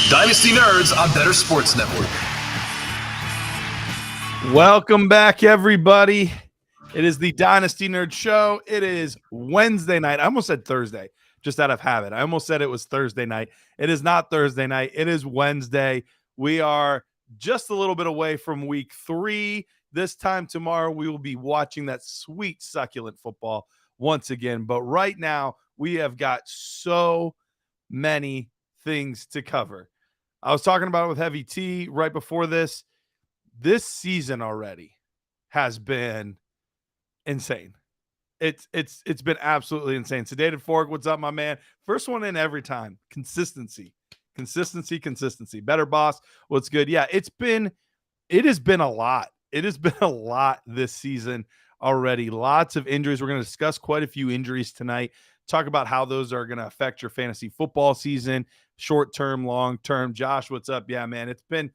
Dynasty Nerds on Better Sports Network. Welcome back, everybody. It is the Dynasty Nerd Show. It is Wednesday night. I almost said Thursday, just out of habit. I almost said it was Thursday night. It is not Thursday night. It is Wednesday. We are just a little bit away from week 3. This time tomorrow, we will be watching that sweet, succulent football once again. But right now, we have got so many things to cover. I was talking about it with Heavy T right before this. This season already has been insane. It's been absolutely insane. Sedated Fork, what's up, my man? First one in every time. Consistency. Better boss, what's good? Yeah, it has been a lot. It has been a lot this season already. Lots of injuries. We're going to discuss quite a few injuries tonight. Talk about how those are going to affect your fantasy football season, short term, long term. Josh, what's up? Yeah, man, it's been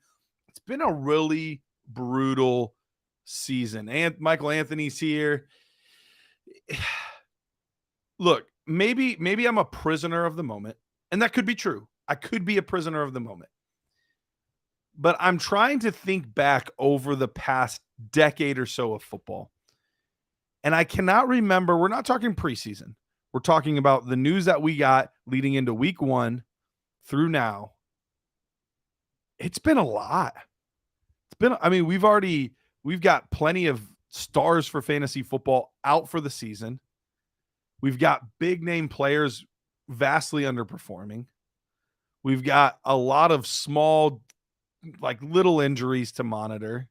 a really brutal season. And Michael Anthony's here. Look, maybe I'm a prisoner of the moment, and that could be true. I could be a prisoner of the moment. But I'm trying to think back over the past decade or so of football. And I cannot remember, we're not talking preseason. We're talking about the news that we got leading into week 1 through now. It's been a lot. We've got plenty of stars for fantasy football out for the season. We've got big name players vastly underperforming. We've got a lot of small, like little injuries to monitor.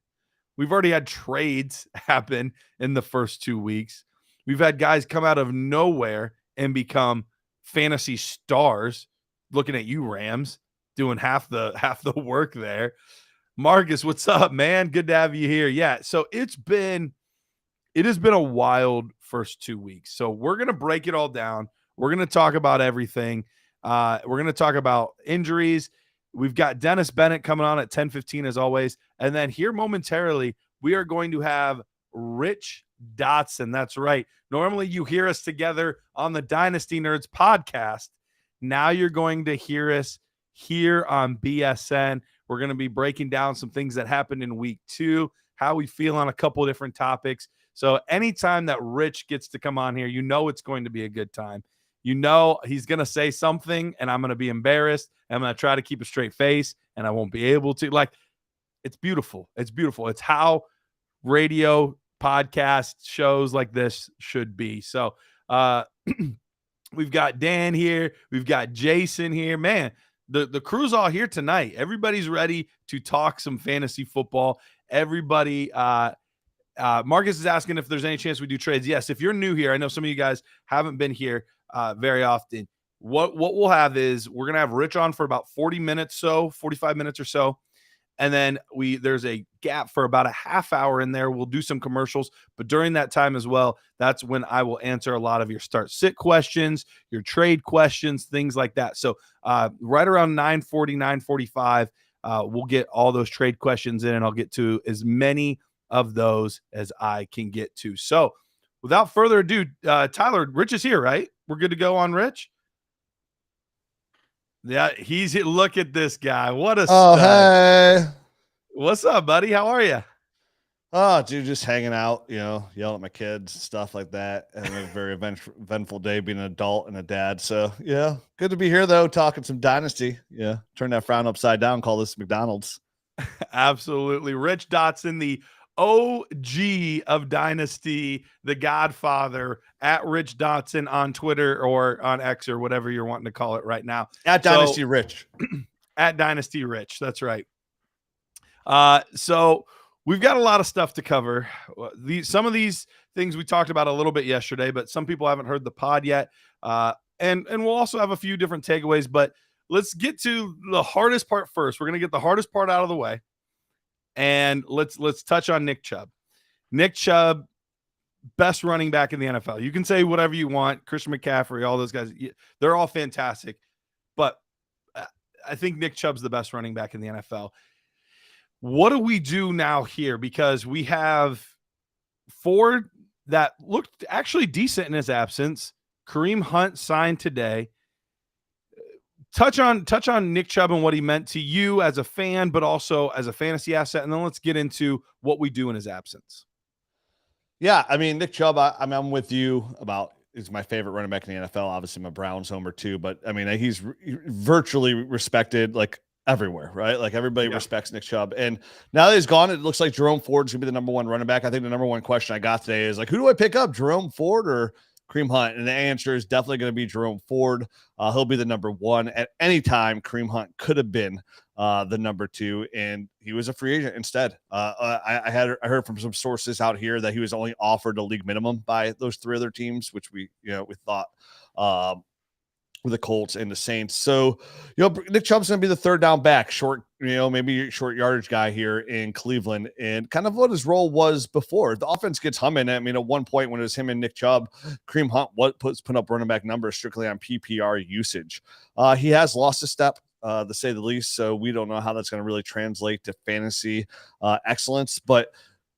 We've already had trades happen in the first 2 weeks. We've had guys come out of nowhere and become fantasy stars. Looking at you, Rams, doing half the work there. Marcus, what's up, man? Good to have you here. Yeah, so it has been a wild first 2 weeks. So we're going to break it all down. We're going to talk about everything. We're going to talk about injuries. We've got Dennis Bennett coming on at 10:15 as always. And then here momentarily, we are going to have Rich Dotson. That's right. Normally you hear us together on the Dynasty Nerds podcast. Now you're going to hear us here on BSN. We're going to be breaking down some things that happened in week 2, how we feel on a couple of different topics. So anytime that Rich gets to come on here, you know it's going to be a good time. You know he's going to say something, and I'm going to be embarrassed. I'm going to try to keep a straight face, and I won't be able to. Like, it's beautiful. It's beautiful. It's how radio, podcast, shows like this should be. So we've got Dan here. We've got Jason here. Man, the crew's all here tonight. Everybody's ready to talk some fantasy football. Everybody, Marcus is asking if there's any chance we do trades. Yes, if you're new here, I know some of you guys haven't been here very often. What we'll have is we're going to have Rich on for about 45 minutes or so. And then there's a gap for about a half hour in there. We'll do some commercials, but during that time as well, that's when I will answer a lot of your start sit questions, your trade questions, things like that. So right around 9:40, 9:45, we'll get all those trade questions in, and I'll get to as many of those as I can get to. So without further ado, Tyler, Rich is here, right? We're good to go on Rich? Yeah, look at this guy. What a stud. Hey. What's up, buddy? How are you? Oh, dude, just hanging out, yelling at my kids, stuff like that. And a very eventful day being an adult and a dad. So, yeah, good to be here, though, talking some Dynasty. Yeah, turn that frown upside down, call this McDonald's. Absolutely. Rich Dotson, the OG of Dynasty, the Godfather, at Rich Dotson on Twitter or on X or whatever you're wanting to call it right now. At Dynasty Rich. At Dynasty Rich. That's right. So we've got a lot of stuff to cover. Some of these things we talked about a little bit yesterday, but some people haven't heard the pod yet. And we'll also have a few different takeaways, but let's get to the hardest part first. We're going to get the hardest part out of the way. And let's touch on Nick Chubb. Nick Chubb, best running back in the NFL. You can say whatever you want. Christian McCaffrey, all those guys, they're all fantastic. But I think Nick Chubb's the best running back in the NFL. What do we do now here? Because we have 4 that looked actually decent in his absence. Kareem Hunt signed today. touch on Nick Chubb and what he meant to you as a fan, but also as a fantasy asset. And then let's get into what we do in his absence. Yeah, I mean, Nick Chubb, I'm with you about is my favorite running back in the NFL. Obviously, my Browns homer too, but I mean, he's virtually respected like everywhere, right? Like everybody respects Nick Chubb. And now that he's gone, it looks like Jerome Ford's gonna be the number one running back. I think the number one question I got today is like, who do I pick up, Jerome Ford or Kareem Hunt? And the answer is definitely going to be Jerome Ford. He'll be the number one at any time. Kareem Hunt could have been the number two, and he was a free agent instead. I heard from some sources out here that he was only offered a league minimum by those three other teams, which we thought with the Colts and the Saints. So, Nick Chubb's going to be the third down back, short, maybe short yardage guy here in Cleveland, and kind of what his role was before. The offense gets humming. I mean, at one point when it was him and Nick Chubb, Kareem Hunt put up running back numbers strictly on PPR usage. He has lost a step, to say the least. So we don't know how that's going to really translate to fantasy excellence, but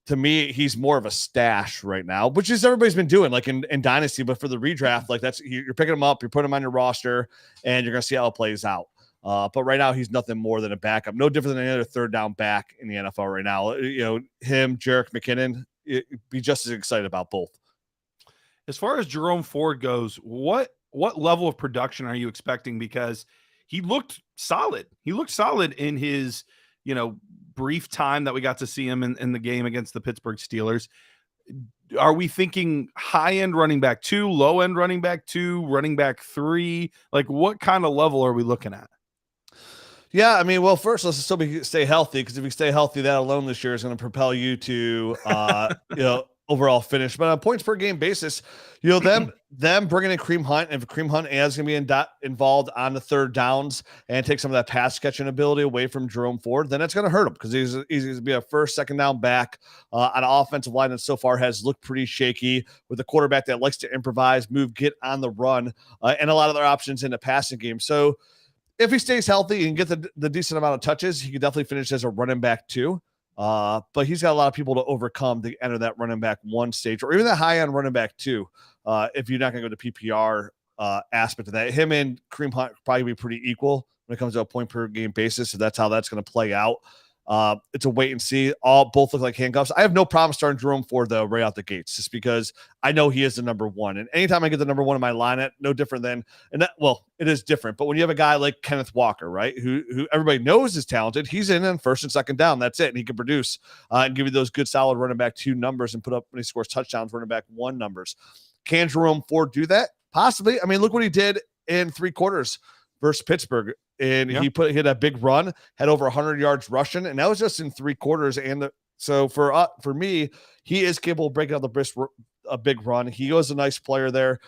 to me, he's more of a stash right now, which is everybody's been doing like in Dynasty, but for the redraft, like you're picking him up, you're putting him on your roster, and you're going to see how it plays out. But right now, he's nothing more than a backup, no different than any other third down back in the NFL right now. Him, Jerick McKinnon, be just as excited about both. As far as Jerome Ford goes, what level of production are you expecting? Because he looked solid. He looked solid in his, brief time that we got to see him in the game against the Pittsburgh Steelers. Are we thinking high-end running back 2, low-end running back 2, running back 3? Like, what kind of level are we looking at? Yeah, I mean, well, first, let's still stay healthy, because if you stay healthy, that alone this year is going to propel you to, overall finish. But on a points per game basis, them bringing in Kareem Hunt, and if Kareem Hunt is going to be involved on the third downs and take some of that pass catching ability away from Jerome Ford, then it's going to hurt him, because he's going to be a first, second down back on an offensive line that so far has looked pretty shaky, with a quarterback that likes to improvise, move, get on the run, and a lot of their options in the passing game. So if he stays healthy and get the decent amount of touches, he could definitely finish as a running back 2. But he's got a lot of people to overcome to enter that running back 1 stage, or even that high end running back 2. If you're not going to go to PPR aspect of that, him and Kareem Hunt probably be pretty equal when it comes to a point per game basis. So that's how that's going to play out. It's a wait and see. Both look like handcuffs. I have no problem starting Jerome Ford though right out the gates, just because I know he is the number 1. And anytime I get the number 1 in my lineup, no different than, it is different. But when you have a guy like Kenneth Walker, right, who everybody knows is talented, he's in first and second down. That's it, and he can produce and give you those good solid running back 2 numbers, and put up, when he scores touchdowns, running back 1 numbers. Can Jerome Ford do that? Possibly. I mean, look what he did in 3 quarters versus Pittsburgh. And he hit a big run, had over 100 yards rushing, and that was just in 3 quarters. And so for me, he is capable of breaking out a big run. He was a nice player there.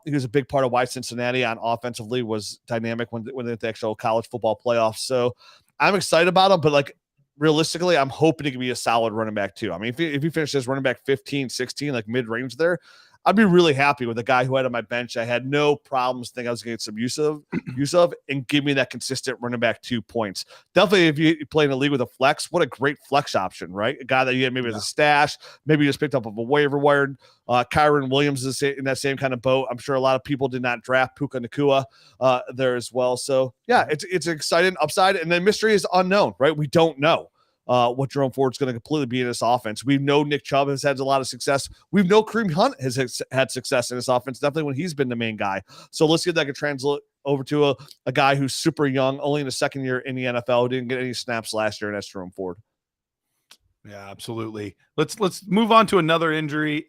He was a big part of why Cincinnati on offensively was dynamic when they hit the actual college football playoffs. So I'm excited about him, but like realistically, I'm hoping he can be a solid running back too. I mean, if he finishes running back 15, 16, like mid-range there, I'd be really happy with the guy who had on my bench. I had no problems thinking I was getting some use of, and give me that consistent running back 2 points. Definitely, if you play in a league with a flex, what a great flex option, right? A guy that you had maybe as a stash, maybe you just picked up of a waiver wire. Kyron Williams is in that same kind of boat. I'm sure a lot of people did not draft Puka Nacua there as well. So yeah, it's an exciting upside, and the mystery is unknown, right? We don't know what Jerome Ford's going to completely be in this offense. We know Nick Chubb has had a lot of success. We know Kareem Hunt has had success in this offense, definitely when he's been the main guy. So let's see if that can translate over to a guy who's super young, only in the second year in the NFL, didn't get any snaps last year, and that's Jerome Ford. Yeah, absolutely. Let's move on to another injury.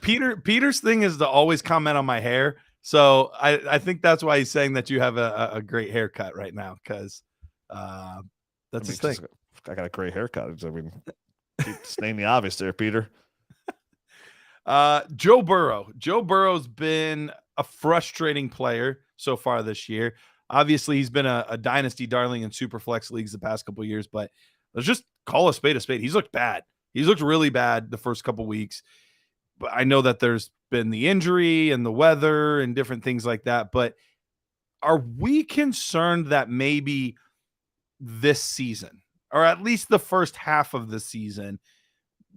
Peter's thing is to always comment on my hair. So I think that's why he's saying that you have a great haircut right now, because that's his thing. I got a great haircut. I mean, keep stating the obvious there, Peter. Joe Burrow. Joe Burrow's been a frustrating player so far this year. Obviously, he's been a dynasty darling in super flex leagues the past couple of years, but let's just call a spade a spade. He's looked bad. He's looked really bad the first couple of weeks. But I know that there's been the injury and the weather and different things like that. But are we concerned that maybe this season, or at least the first half of the season,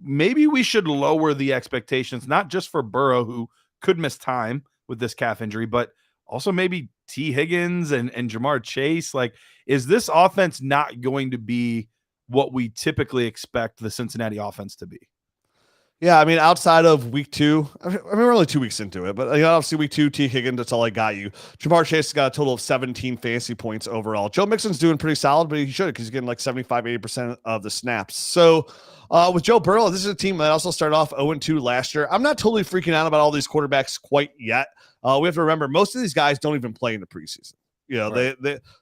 maybe we should lower the expectations, not just for Burrow, who could miss time with this calf injury, but also maybe T. Higgins and Jamar Chase? Like, is this offense not going to be what we typically expect the Cincinnati offense to be? Yeah, I mean, outside of week 2, I mean, we're only 2 weeks into it, but obviously week 2, T. Higgins, that's all I got you. Jamar Chase has got a total of 17 fantasy points overall. Joe Mixon's doing pretty solid, but he should, because he's getting like 75-80% of the snaps. So with Joe Burrow, this is a team that also started off 0-2 last year. I'm not totally freaking out about all these quarterbacks quite yet. We have to remember, most of these guys don't even play in the preseason. Right.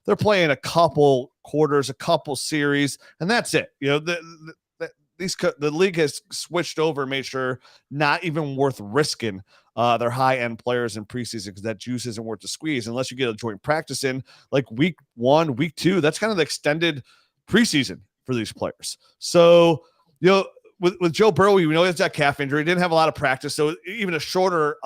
They're playing a couple quarters, a couple series, and that's it. The league has switched over and made sure not even worth risking their high-end players in preseason, because that juice isn't worth the squeeze unless you get a joint practice in like week 1, week 2. That's kind of the extended preseason for these players. So, with Joe Burrow, we know he has that calf injury. He didn't have a lot of practice, so even a shorter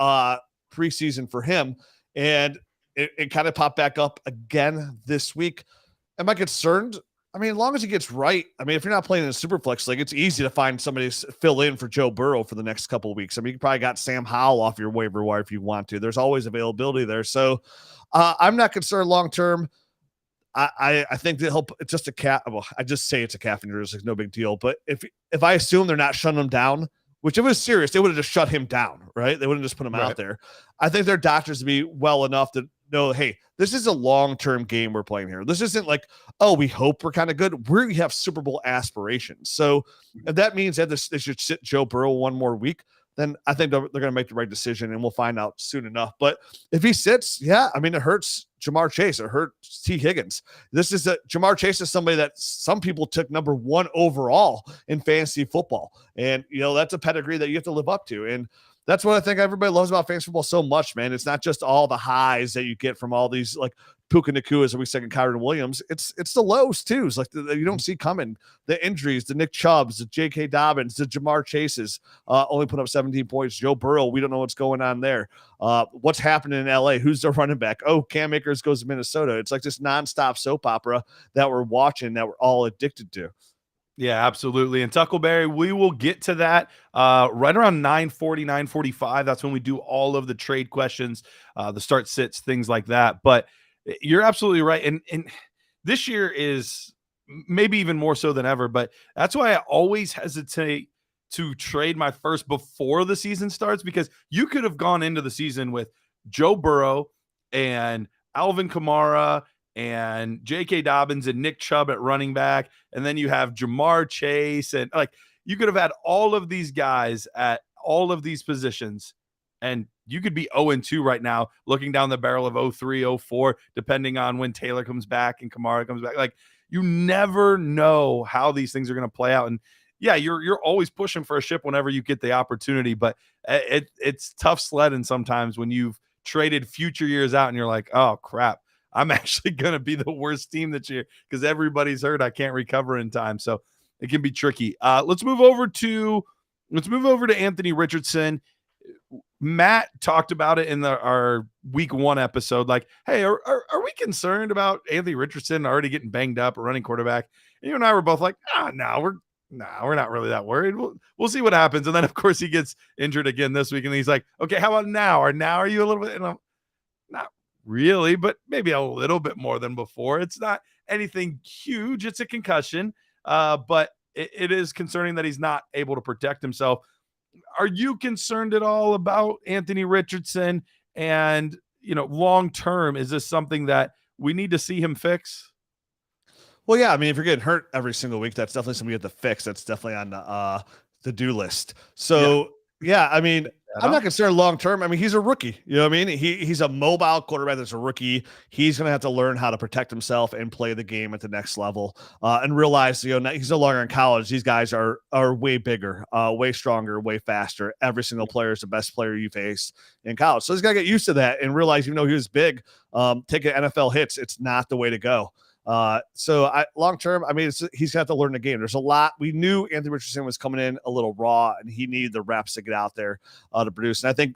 preseason for him. And it kind of popped back up again this week. Am I concerned? I mean, as long as he gets right, I mean, if you're not playing in a super flex league, it's easy to find somebody to fill in for Joe Burrow for the next couple of weeks. I mean, you probably got Sam Howell off your waiver wire if you want to. There's always availability there. So I'm not concerned long-term. I think that it's just a calf. Well, I just say it's a calf injury. It's like no big deal. But if I assume they're not shutting him down, which if it was serious, they would have just shut him down, right? They wouldn't just put him out there. I think their doctors would be well enough to know, hey, this is a long-term game we're playing here. This isn't like, oh, we hope we're kind of good. We have Super Bowl aspirations. So if that means that they should sit Joe Burrow one more week, then I think they're going to make the right decision, and we'll find out soon enough. But if he sits, yeah, I mean, it hurts Jamar Chase. It hurts T. Higgins. Jamar Chase is somebody that some people took number 1 overall in fantasy football. And, that's a pedigree that you have to live up to. And that's what I think everybody loves about fantasy football so much, man. It's not just all the highs that you get from all these like Puka Nakuas, we second Kyron Williams. It's the lows too. It's like you don't see coming. The injuries, the Nick Chubbs, the J.K. Dobbins, the Jamar Chases only put up 17 points. Joe Burrow, we don't know what's going on there. What's happening in L.A.? Who's the running back? Oh, Cam Akers goes to Minnesota. It's like this nonstop soap opera that we're watching that we're all addicted to. Yeah, absolutely. And Tuckleberry, we will get to that right around 9:40, 9:45. That's when we do all of the trade questions, the start sits, things like that. But you're absolutely right. And this year is maybe even more so than ever. But that's why I always hesitate to trade my first before the season starts, because you could have gone into the season with Joe Burrow and Alvin Kamara and J.K. Dobbins and Nick Chubb at running back. And then you have Jamar Chase. And like, you could have had all of these guys at all of these positions. And you could be 0-2 right now, looking down the barrel of 0-3, 0-4, depending on when Taylor comes back and Kamara comes back. Like, you never know how these things are going to play out. And yeah, you're always pushing for a ship whenever you get the opportunity, but it's tough sledding sometimes when you've traded future years out and you're like, oh crap, I'm actually going to be the worst team this year because everybody's hurt. I can't recover in time. So it can be tricky. Let's move over to Anthony Richardson. Matt talked about it in our week 1 episode. Like, hey, are we concerned about Anthony Richardson already getting banged up, a running quarterback? And you and I were both like, we're not really that worried. We'll see what happens. And then of course he gets injured again this week. And he's like, okay, how about now? Or now are you a little bit, not really, but maybe a little bit more than before. It's not anything huge. It's a concussion. But it is concerning that he's not able to protect himself. Are you concerned at all about Anthony Richardson? And, long-term, is this something that we need to see him fix? Well, yeah, I mean, if you're getting hurt every single week, that's definitely something you have to fix. That's definitely on the to-do list. So, yeah, I mean, I'm not concerned long-term. I mean, he's a rookie. You know what I mean? He's a mobile quarterback that's a rookie. He's going to have to learn how to protect himself and play the game at the next level and realize, he's no longer in college. These guys are way bigger, way stronger, way faster. Every single player is the best player you face in college. So he's got to get used to that and realize, even though he was big, taking NFL hits, it's not the way to go. So long term, I mean, he's got to learn the game. There's a lot. We knew Anthony Richardson was coming in a little raw, and he needed the reps to get out there to produce. And I think,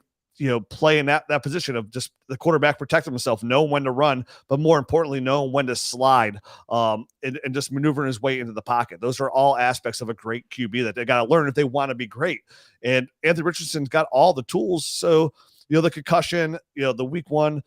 playing that position of just the quarterback protecting himself, knowing when to run, but more importantly, knowing when to slide, and just maneuvering his way into the pocket. Those are all aspects of a great QB that they got to learn if they want to be great. And Anthony Richardson's got all the tools. So, the concussion, the week 1,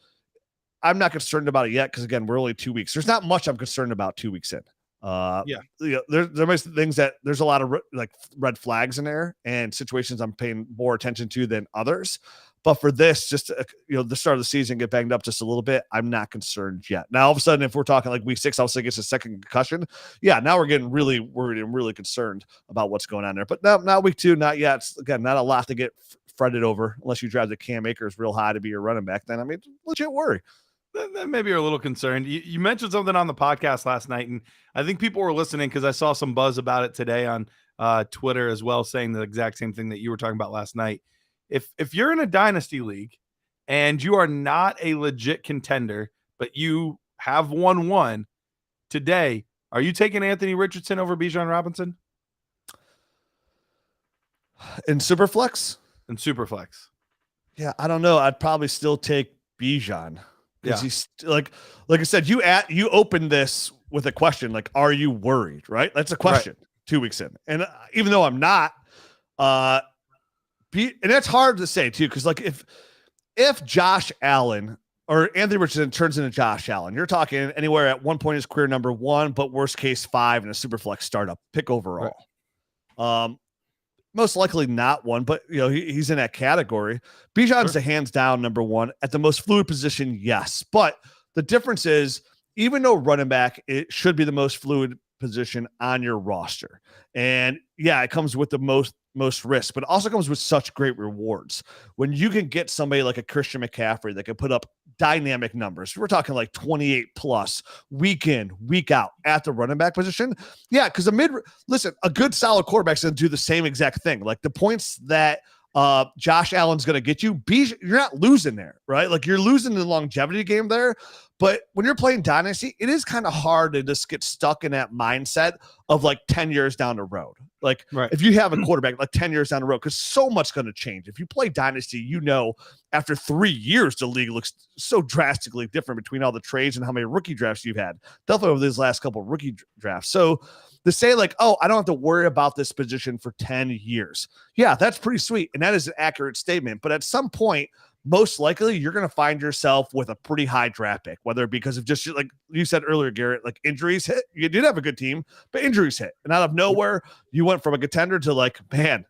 I'm not concerned about it yet because, again, we're only 2 weeks. There's not much I'm concerned about 2 weeks in. There might be things that there's a lot of like red flags in there and situations I'm paying more attention to than others. But for this, just the start of the season, get banged up just a little bit, I'm not concerned yet. Now, all of a sudden, if we're talking like week 6, also gets a second concussion, now we're getting really worried and really concerned about what's going on there. But no, not week 2, not yet. It's, again, not a lot to get fretted over unless you drive the Cam Akers real high to be your running back. Then legit worry. Then maybe you're a little concerned. You mentioned something on the podcast last night, and I think people were listening because I saw some buzz about it today on Twitter as well, saying the exact same thing that you were talking about last night. If you're in a dynasty league and you are not a legit contender, but you have won today, are you taking Anthony Richardson over Bijan Robinson? In Superflex? In Superflex. Yeah, I don't know. I'd probably still take Bijan. Because he's like I said, you opened this with a question, like, are you worried? Right? That's a question 2 weeks in. And even though I'm not, and that's hard to say too, because like if Josh Allen or Anthony Richardson turns into Josh Allen, you're talking anywhere at one point in his career number 1, but worst case 5 in a Superflex startup pick overall. Right. Most likely not 1, but he's in that category. Bijan's the hands down number 1 at the most fluid position. Yes. But the difference is, even though running back, it should be the most fluid position on your roster. And it comes with the most risk, but it also comes with such great rewards. When you can get somebody like a Christian McCaffrey that can put up dynamic numbers, we're talking like 28 plus week in, week out at the running back position. Yeah, because a good solid quarterback's going to do the same exact thing. Like the points that Josh Allen's going to get you, you're not losing there, right? Like you're losing the longevity game there. But when you're playing Dynasty, it is kind of hard to just get stuck in that mindset of like 10 years down the road. Like if you have a quarterback like 10 years down the road, because so much going to change. If you play Dynasty, after 3 years, the league looks so drastically different between all the trades and how many rookie drafts you've had. Definitely over these last couple of rookie drafts. So to say like, oh, I don't have to worry about this position for 10 years. Yeah, that's pretty sweet. And that is an accurate statement. But at some point, most likely you're going to find yourself with a pretty high draft pick, whether because of just like you said earlier, Garrett, like injuries hit. You did have a good team, but injuries hit. And out of nowhere, you went from a contender to like, man,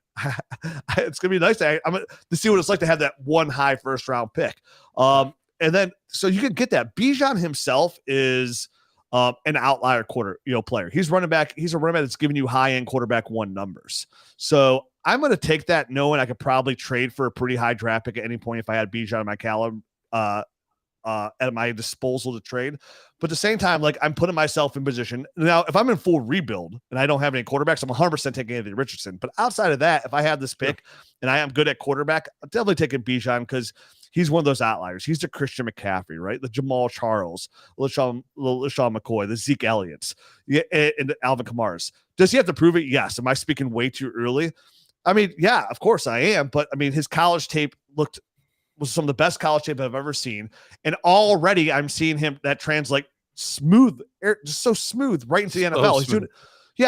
it's going to be nice to see what it's like to have that one high first round pick. And then, so you can get that. Bijan himself is an outlier player. He's a running back that's giving you high end quarterback 1 numbers. So I'm going to take that knowing I could probably trade for a pretty high draft pick at any point if I had Bijan on my at my disposal to trade. But at the same time, like I'm putting myself in position. Now, if I'm in full rebuild and I don't have any quarterbacks, I'm 100% taking Anthony Richardson. But outside of that, if I have this pick and I am good at quarterback, I'm definitely taking Bijan because he's one of those outliers. He's the Christian McCaffrey, right? The Jamal Charles, LaShawn McCoy, the Zeke Elliott's, and the Alvin Kamara's. Does he have to prove it? Yes. Am I speaking way too early? I mean, yeah, of course I am. But I mean, his college tape was some of the best college tape I've ever seen. And already I'm seeing him that translate smooth, just so smooth right into the NFL.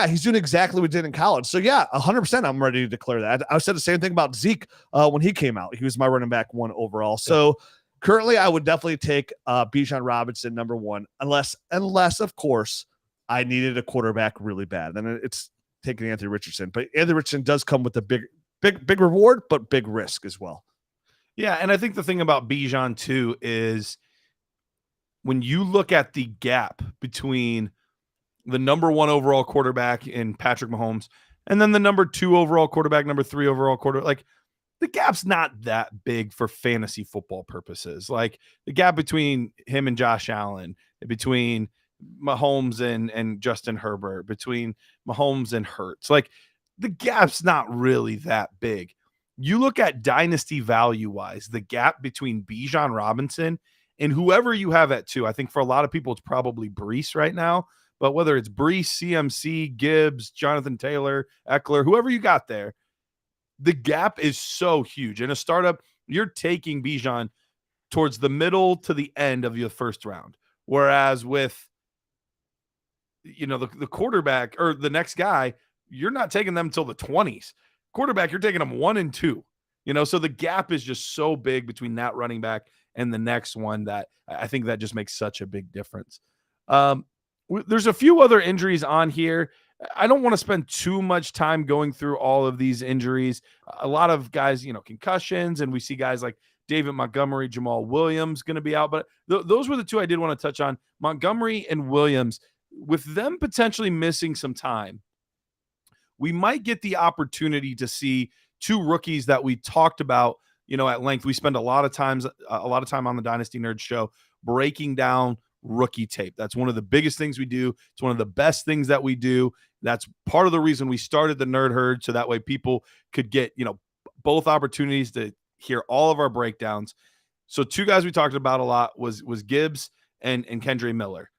He's doing exactly what he did in college. So yeah, 100% I'm ready to declare that. I said the same thing about Zeke when he came out. He was my running back 1 overall. So currently I would definitely take Bijan Robinson number 1, unless of course I needed a quarterback really bad. Then it's taking Anthony Richardson. But Anthony Richardson does come with a big reward, but big risk as well. Yeah, and I think the thing about Bijan too is when you look at the gap between the number 1 overall quarterback in Patrick Mahomes and then the number 2 overall quarterback, number 3 overall quarterback, like the gap's not that big for fantasy football purposes. Like the gap between him and Josh Allen, between Mahomes and Justin Herbert, between Mahomes and Hurts, like the gap's not really that big. You look at dynasty value wise, the gap between Bijan Robinson and whoever you have at 2, I think for a lot of people, it's probably Breece right now, but whether it's Breece, CMC, Gibbs, Jonathan Taylor, Eckler, whoever you got there, the gap is so huge. In a startup, you're taking Bijan towards the middle to the end of your first round. Whereas with, the quarterback or the next guy, you're not taking them until the 20s. Quarterback, you're taking them 1 and 2, so the gap is just so big between that running back and the next one, that I think that just makes such a big difference. There's a few other injuries on here. I don't want to spend too much time going through all of these injuries. A lot of guys, concussions, and we see guys like David Montgomery, Jamal Williams going to be out. But those were the two I did want to touch on. Montgomery and Williams, with them potentially missing some time, we might get the opportunity to see two rookies that we talked about, at length. We spend a lot of time on the Dynasty Nerds show breaking down rookie tape. That's one of the biggest things we do. It's one of the best things that we do. That's part of the reason we started the Nerd Herd, so that way people could get, both opportunities to hear all of our breakdowns. So two guys we talked about a lot was Gibbs and Kendre Miller.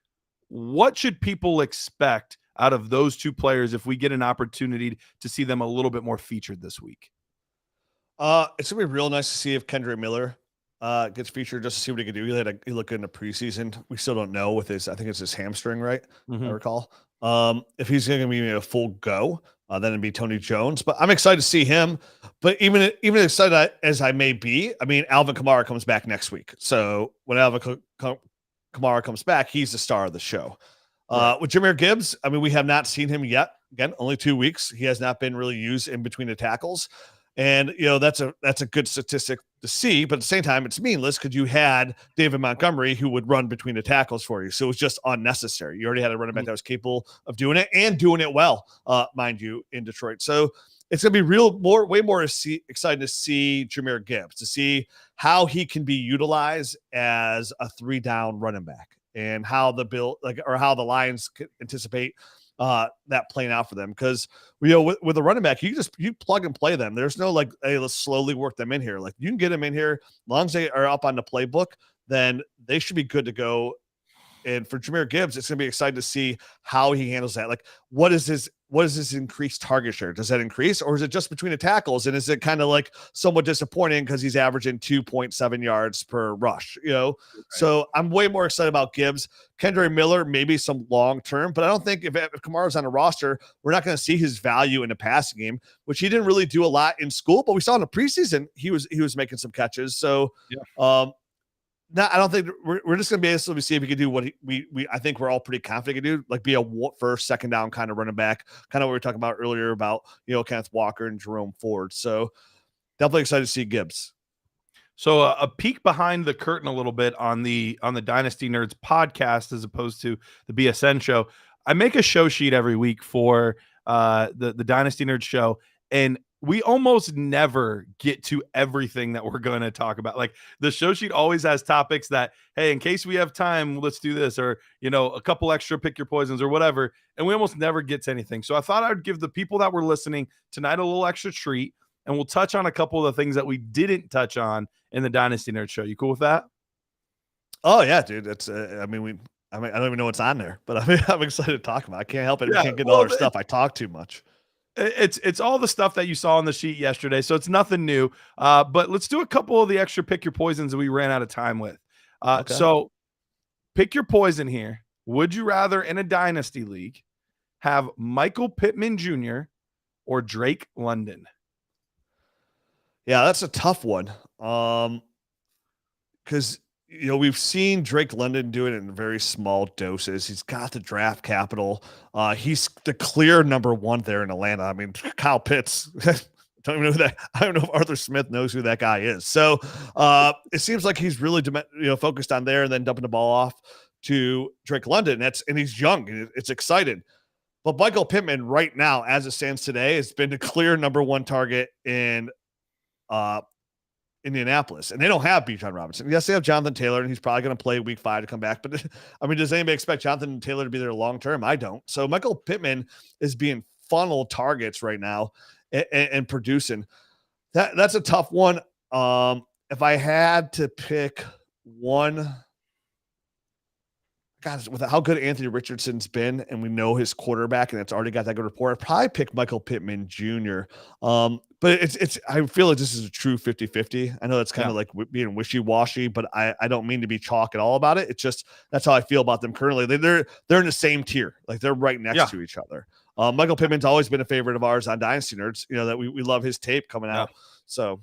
What should people expect out of those two players if we get an opportunity to see them a little bit more featured this week? It's gonna be real nice to see if Kendre Miller gets featured, just to see what he can do. He looked good in the preseason. We still don't know with I think it's his hamstring, right? Mm-hmm. I recall. If he's going to be a full go, then it'd be Tony Jones. But I'm excited to see him. But even excited as I may be, I mean, Alvin Kamara comes back next week. So when Alvin Kamara comes back, he's the star of the show. Right. With Jahmyr Gibbs, I mean, we have not seen him yet. Again, only 2 weeks. He has not been really used in between the tackles. And, that's a good statistic to see, but at the same time, it's meaninless because you had David Montgomery who would run between the tackles for you. So it was just unnecessary. You already had a running back that was capable of doing it and doing it well, mind you, in Detroit. So it's going to be way more exciting to see Jahmyr Gibbs, to see how he can be utilized as a 3-down running back, and how how the Lions anticipate that playing out for them. Because with a running back, you plug and play them. There's no hey, let's slowly work them in here. You can get them in here as long as they are up on the playbook, then they should be good to go. And for Jahmyr Gibbs, it's gonna be exciting to see how he handles that. What is his increased target share? Does that increase, or is it just between the tackles? And is it kind of somewhat disappointing because he's averaging 2.7 yards per rush? Right. So I'm way more excited about Gibbs. Kendre Miller, maybe some long term, but I don't think if Kamara's on a roster, we're not going to see his value in the passing game, which he didn't really do a lot in school, but we saw in the preseason he was making some catches. So yeah. No, I don't think we're just going to be able to see if he can do what I think we're all pretty confident he can do, be a first, second down kind of running back, kind of what we were talking about earlier about, Kenneth Walker and Jerome Ford. So definitely excited to see Gibbs. So a peek behind the curtain a little bit on the Dynasty Nerds podcast, as opposed to the BSN show. I make a show sheet every week for the Dynasty Nerds show, and we almost never get to everything that we're going to talk about. The show sheet always has topics that, hey, in case we have time, let's do this, or, a couple extra pick your poisons or whatever. And we almost never get to anything. So I thought I'd give the people that were listening tonight a little extra treat, and we'll touch on a couple of the things that we didn't touch on in the Dynasty Nerd show. You cool with that? Oh yeah, dude. That's, I don't even know what's on there, but I'm excited to talk about it. I can't help it. Yeah, I can't get all our stuff. I talk too much. It's all the stuff that you saw on the sheet yesterday, so it's nothing new. But let's do a couple of the extra pick your poisons that we ran out of time with. Okay. So pick your poison here. Would you rather, in a dynasty league, have Michael Pittman Jr. or Drake London? Yeah, that's a tough one. Because we've seen Drake London do it in very small doses. He's got the draft capital. He's the clear number one there in Atlanta. I mean, Kyle Pitts. Don't even know who that. I don't know if Arthur Smith knows who that guy is. So it seems like he's really focused on there, and then dumping the ball off to Drake London. And he's young. And it's exciting. But Michael Pittman right now, as it stands today, has been the clear number one target in Indianapolis, and they don't have Bijan Robinson. Yes, they have Jonathan Taylor, and he's probably going to play week 5 to come back. But I mean, does anybody expect Jonathan Taylor to be there long term? I don't. So Michael Pittman is being funneled targets right now and producing. That's a tough one. If I had to pick one, God, with how good Anthony Richardson's been, and we know his quarterback, and it's already got that good rapport, I'd probably pick Michael Pittman Jr. But I feel like this is a true 50-50. I know that's kind of like being wishy-washy, but I don't mean to be chalk at all about it. It's just, that's how I feel about them currently. They're in the same tier. They're right next to each other. Michael Pittman's always been a favorite of ours on Dynasty Nerds, that we love his tape coming out. So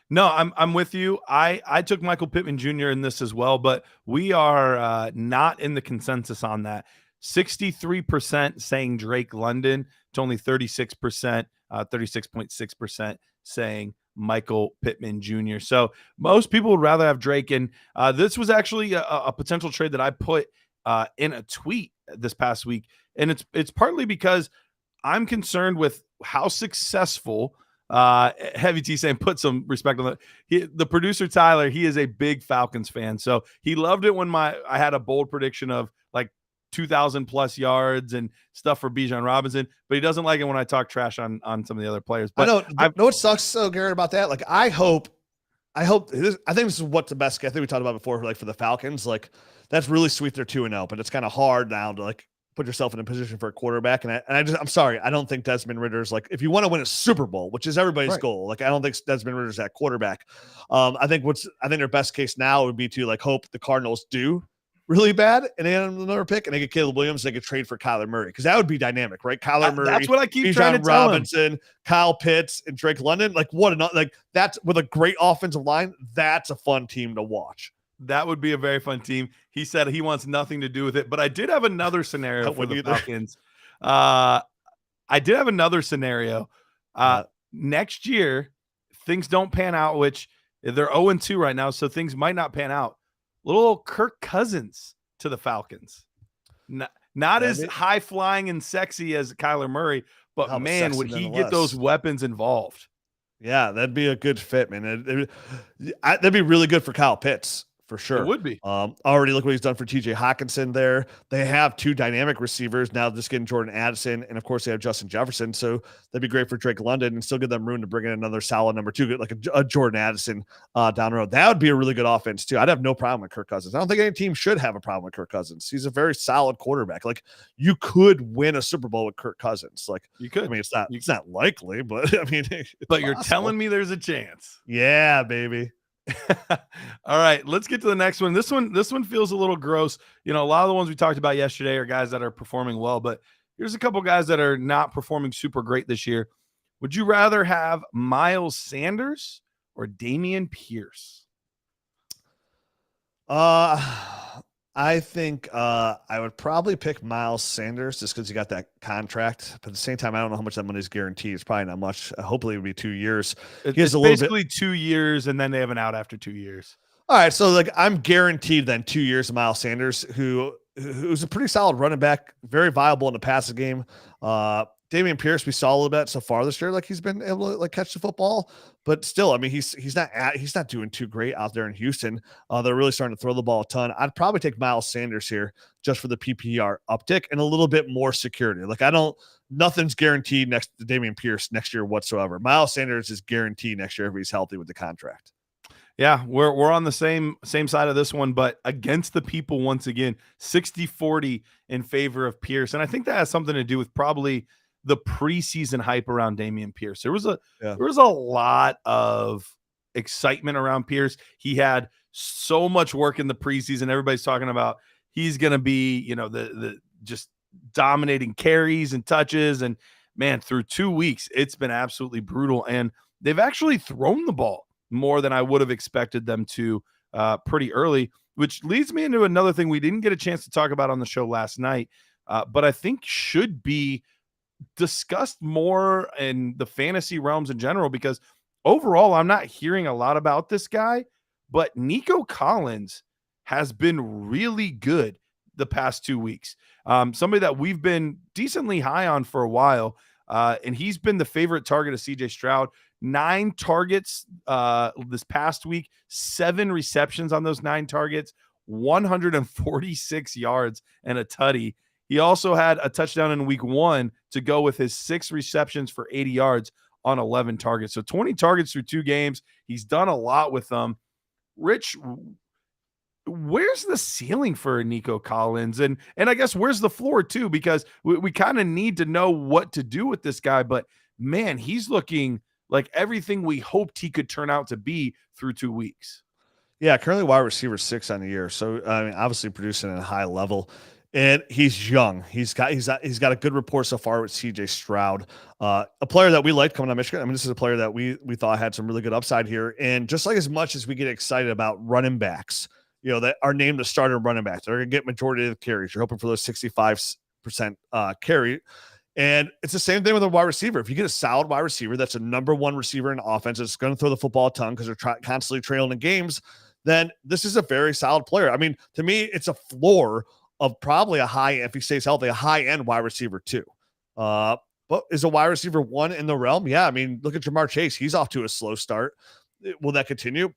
No, I'm with you. I took Michael Pittman Jr. in this as well, but we are not in the consensus on that. 63% saying Drake London to only 36%, 36.6% saying Michael Pittman Jr. So most people would rather have Drake. And this was actually a potential trade that I put in a tweet this past week. And it's partly because I'm concerned with how successful Heavy T saying put some respect on that. The producer Tyler, he is a big Falcons fan, so he loved it when I had a bold prediction of like 2,000 plus yards and stuff for Bijan Robinson, but he doesn't like it when I talk trash on some of the other players. But I know what sucks so Garrett about that. Like I think this is what's the best. I think we talked about before, like for the Falcons, like that's really sweet. They're 2-0, but it's kind of hard now to like put yourself in a position for a quarterback. And I'm sorry. I don't think Desmond Ritter's like, if you want to win a Super Bowl, which is everybody's goal, like I don't think Desmond Ritter's that quarterback. I think their best case now would be to like hope the Cardinals do really bad and they get another pick and they get Caleb Williams, they could trade for Kyler Murray. Cause that would be dynamic, right? Kyler Murray. That's what I keep Bijan trying to tell Robinson, him. Kyle Pitts and Drake London. Like that's with a great offensive line. That's a fun team to watch. That would be a very fun team. He said he wants nothing to do with it, but I did have another scenario for the Falcons. I did have another scenario. Next year, things don't pan out, which they're 0-2 right now, so things might not pan out. Little Kirk Cousins to the Falcons. Not as high flying and sexy as Kyler Murray, but man, would he get those weapons involved? Yeah, that'd be a good fit, man. That'd be really good for Kyle Pitts. For sure. It would be. Already look what he's done for TJ Hawkinson there. They have two dynamic receivers now, just getting Jordan Addison, and of course they have Justin Jefferson. So that'd be great for Drake London and still give them room to bring in another solid number two, like a Jordan Addison down the road. That would be a really good offense too. I'd have no problem with Kirk Cousins. I don't think any team should have a problem with Kirk Cousins. He's a very solid quarterback. Like you could win a Super Bowl with Kirk Cousins. Like you could. I mean, it's not likely, but I mean, but you're telling me there's a chance. Yeah, baby. All right, let's get to the next one. This one feels a little gross. You know, a lot of the ones we talked about yesterday are guys that are performing well, but here's a couple guys that are not performing super great this year. Would you rather have Miles Sanders or Dameon Pierce? I think I would probably pick Miles Sanders just because he got that contract. But at the same time, I don't know how much that money is guaranteed. It's probably not much. Hopefully, it would be 2 years. It's basically 2 years, and then they have an out after 2 years. All right, so like I'm guaranteed then 2 years of Miles Sanders, who's a pretty solid running back, very viable in the passing game. Dameon Pierce, we saw a little bit so far this year, like he's been able to like catch the football, but still, I mean, he's not doing too great out there in Houston. They're really starting to throw the ball a ton. I'd probably take Miles Sanders here just for the PPR uptick and a little bit more security. Like nothing's guaranteed next to Dameon Pierce next year whatsoever. Miles Sanders is guaranteed next year if he's healthy with the contract. Yeah, we're on the same side of this one, but against the people once again, 60-40 in favor of Pierce. And I think that has something to do with probably the preseason hype around Dameon Pierce. There was a lot of excitement around Pierce. He had so much work in the preseason. Everybody's talking about he's going to be, you know, the just dominating carries and touches. And man, through 2 weeks, it's been absolutely brutal. And they've actually thrown the ball more than I would have expected them to pretty early, which leads me into another thing we didn't get a chance to talk about on the show last night, but I think should be discussed more in the fantasy realms in general, because overall, I'm not hearing a lot about this guy, but Nico Collins has been really good the past 2 weeks. Somebody that we've been decently high on for a while, and he's been the favorite target of CJ Stroud. 9 targets this past week, 7 receptions on those 9 targets, 146 yards and a tutty. He also had a touchdown in week 1 to go with his 6 receptions for 80 yards on 11 targets. So 20 targets through 2 games. He's done a lot with them. Rich, where's the ceiling for Nico Collins? And I guess where's the floor too? Because we kind of need to know what to do with this guy. But man, he's looking like everything we hoped he could turn out to be through 2 weeks. Yeah, currently wide receiver 6 on the year. So, I mean, obviously producing at a high level. And he's young. He's got a good rapport so far with CJ Stroud, a player that we liked coming out of Michigan. I mean, this is a player that we thought had some really good upside here. And just like as much as we get excited about running backs, that are named the starter running backs, they're going to get majority of the carries. You're hoping for those 65% carry. And it's the same thing with a wide receiver. If you get a solid wide receiver that's a number one receiver in offense, it's going to throw the football a ton because they're constantly trailing in games, then this is a very solid player. I mean, to me, it's a floor of probably if he stays healthy, a high-end wide receiver too. But is a wide receiver one in the realm? Yeah, I mean, look at Jamar Chase. He's off to a slow start. Will that continue?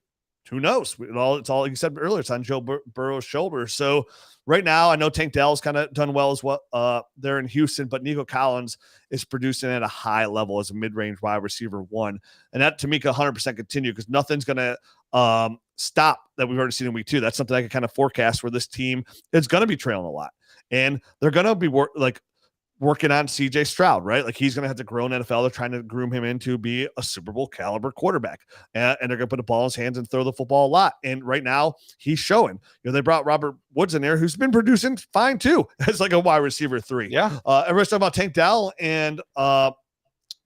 Who knows? It's all like you said earlier. It's on Joe Burrow's shoulders. So right now, I know Tank Dell's kind of done well as well there in Houston, but Nico Collins is producing at a high level as a mid-range wide receiver one. And that to me can 100% continue because nothing's going to stop that we've already seen in week 2. That's something I can kind of forecast where this team is going to be trailing a lot. And they're going to be working on CJ Stroud, right? Like he's going to have to grow in NFL. They're trying to groom him into be a Super Bowl caliber quarterback. And they're going to put the ball in his hands and throw the football a lot. And right now he's showing, they brought Robert Woods in there, who's been producing fine too. As like a wide receiver 3. Yeah. Everyone's talking about Tank Dell and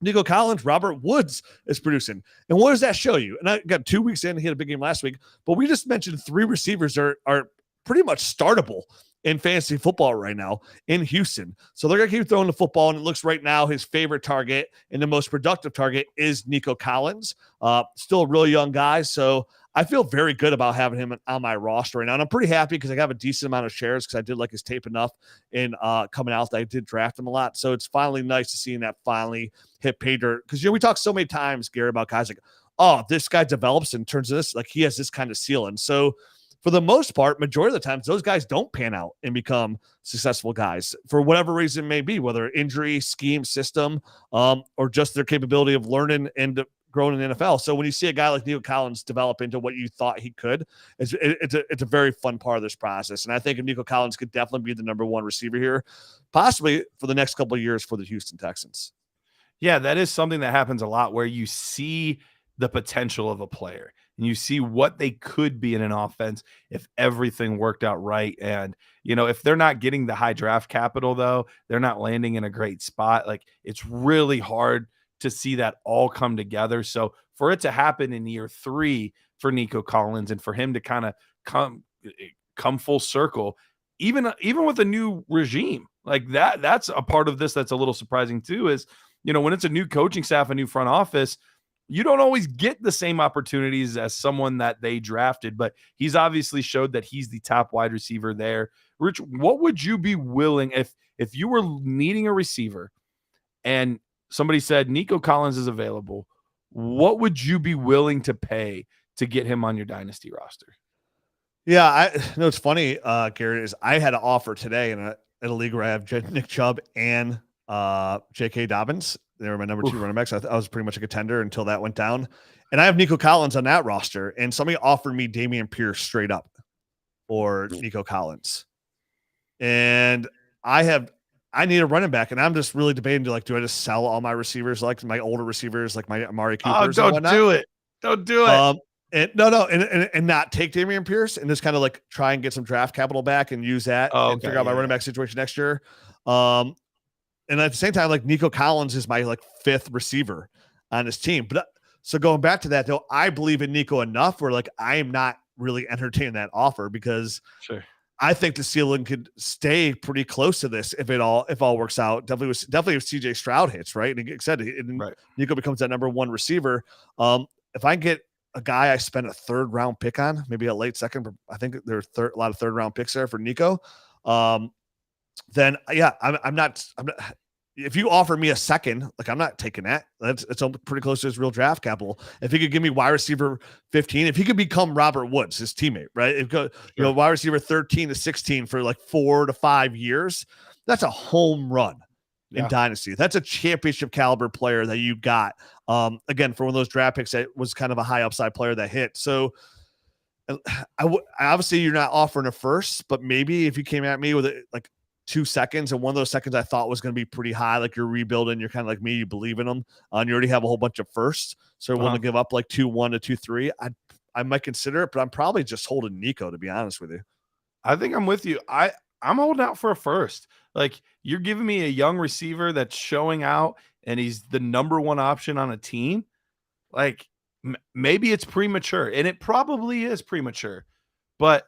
Nico Collins. Robert Woods is producing. And what does that show you? And I got 2 weeks in, he had a big game last week, but we just mentioned 3 receivers are pretty much startable in fantasy football right now in Houston. So they're going to keep throwing the football, and it looks right now his favorite target and the most productive target is Nico Collins. Still a really young guy, so I feel very good about having him on my roster right now. And I'm pretty happy because I have a decent amount of shares because I did like his tape enough in coming out that I did draft him a lot. So it's finally nice to see that finally hit pay dirt. Because we talk so many times, Gary, about guys like, oh, this guy develops and turns this, like he has this kind of ceiling. So for the most part, majority of the times, those guys don't pan out and become successful guys for whatever reason it may be, whether injury, scheme, system, or just their capability of learning and growing in the NFL. So when you see a guy like Nico Collins develop into what you thought he could, it's a very fun part of this process. And I think if Nico Collins could definitely be the number one receiver here, possibly for the next couple of years for the Houston Texans. Yeah, that is something that happens a lot where you see the potential of a player and you see what they could be in an offense if everything worked out right. And, if they're not getting the high draft capital, though, they're not landing in a great spot. Like it's really hard to see that all come together. So for it to happen in year 3 for Nico Collins and for him to kind of come full circle, even with a new regime like that's a part of this that's a little surprising too, is, when it's a new coaching staff, a new front office, you don't always get the same opportunities as someone that they drafted, but he's obviously showed that he's the top wide receiver there. Rich, what would you be willing if you were needing a receiver and somebody said Nico Collins is available, what would you be willing to pay to get him on your dynasty roster? Yeah, I know it's funny, Garrett, is I had an offer today in a league where I have Nick Chubb and J.K. Dobbins. They were my number 2 running backs. I was pretty much a contender until that went down. And I have Nico Collins on that roster. And somebody offered me Dameon Pierce straight up or Nico Collins. And I need a running back. And I'm just really debating, do I just sell all my receivers, like my older receivers, like my Amari Coopers? Oh, don't do it. Don't do it. And not take Dameon Pierce and just kind of like try and get some draft capital back and use that and figure out my running back situation next year. And at the same time, like Nico Collins is my 5th receiver on his team. But so going back to that though, I believe in Nico enough where I am not really entertaining that offer because I think the ceiling could stay pretty close to this if all works out. Definitely if CJ Stroud hits, right? And like I said, Nico becomes that number 1 receiver. If I can get a guy I spent a 3rd round pick on, maybe a late second, but I think there are a lot of 3rd round picks there for Nico. Then I'm not. If you offer me a second, I'm not taking that. It's pretty close to his real draft capital. If he could give me wide receiver 15, if he could become Robert Woods, his teammate, right? Wide receiver 13 to 16 for 4 to 5 years, that's a home run in Dynasty. That's a championship caliber player that you got. Again, for one of those draft picks that was kind of a high upside player that hit. So obviously you're not offering a first, but maybe if you came at me with 2 seconds, and one of those seconds I thought was going to be pretty high, like you're rebuilding, you're kind of like me, you believe in them, and you already have a whole bunch of firsts, so you're willing to give up 2-1 to 2-3. I might consider it, but I'm probably just holding Nico, to be honest with you. I think I'm with you. I I'm holding out for a first. Like, you're giving me a young receiver that's showing out and he's the number one option on a team. Like, maybe it's premature, and it probably is premature. But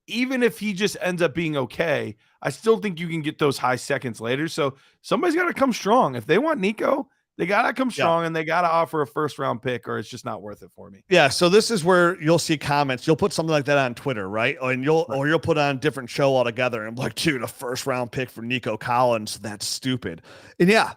even if he just ends up being okay, I still think you can get those high seconds later. So somebody's got to come strong. If they want Nico, they got to come strong, and they got to offer a first-round pick, or it's just not worth it for me. Yeah, so this is where you'll see comments. You'll put something like that on Twitter, right? And you'll put on a different show altogether, and I'm like, dude, a first-round pick for Nico Collins, that's stupid. And yeah,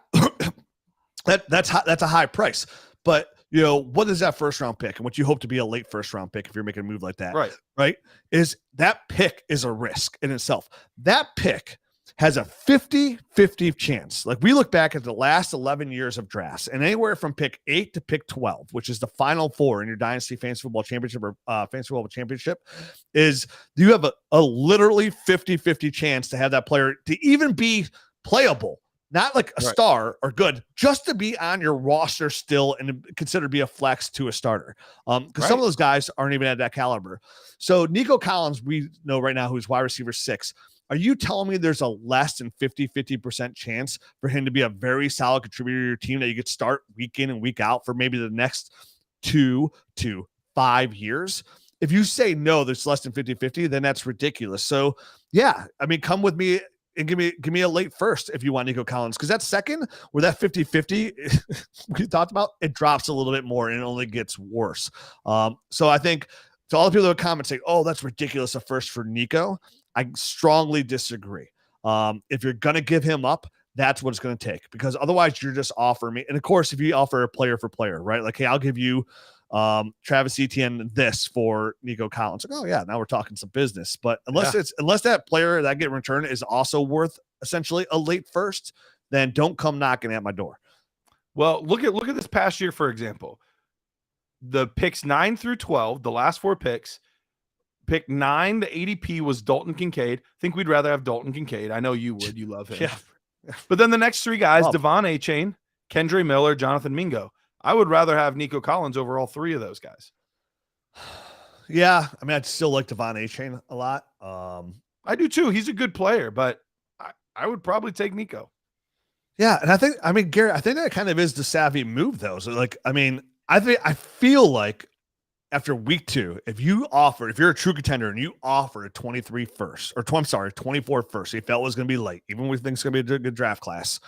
that's a high price. But what is that first-round pick, and what you hope to be a late first-round pick if you're making a move like that, right? Is that pick is a risk in itself. That pick has a 50-50 chance. Like, we look back at the last 11 years of drafts, and anywhere from pick 8 to pick 12, which is the final 4 in your Dynasty Fantasy Football Championship or Fantasy Football Championship, is you have a literally 50-50 chance to have that player to even be playable, not like a star or good, just to be on your roster still and considered to be a flex to a starter. Because some of those guys aren't even at that caliber. So Nico Collins, we know right now, who's wide receiver 6. Are you telling me there's a less than 50% chance for him to be a very solid contributor to your team that you could start week in and week out for maybe the next 2 to 5 years? If you say no, there's less than 50-50, then that's ridiculous. So yeah, I mean, come with me and give me a late first if you want Nico Collins, because that second, where that 50-50 we talked about, it drops a little bit more and it only gets worse. So I think to all the people that comment saying, oh, that's ridiculous, a first for Nico, I strongly disagree. If you're going to give him up, that's what it's going to take, because otherwise you're just offering me. And of course, if you offer a player for player, right? Like, hey, I'll give you Travis Etienne this for Nico Collins. Like, oh yeah, now we're talking some business. But unless that player that I get in return is also worth essentially a late first, then don't come knocking at my door. Well, look at this past year, for example. The picks 9 through 12, the last 4 picks. Pick 9, the ADP was Dalton Kincaid. I think we'd rather have Dalton Kincaid. I know you would. You love him. Yeah. But then the next 3 guys, Devon Achane, Kendre Miller, Jonathan Mingo. I would rather have Nico Collins over all 3 of those guys. Yeah. I mean, I'd still like Devon Achane a lot. I do too. He's a good player, but I would probably take Nico. Yeah. And Garrett, I think that kind of is the savvy move, though. So, like, I mean, I feel like after week 2, if you're a true contender and you offer a 24 first, you felt it was going to be late, even when we think it's going to be a good draft class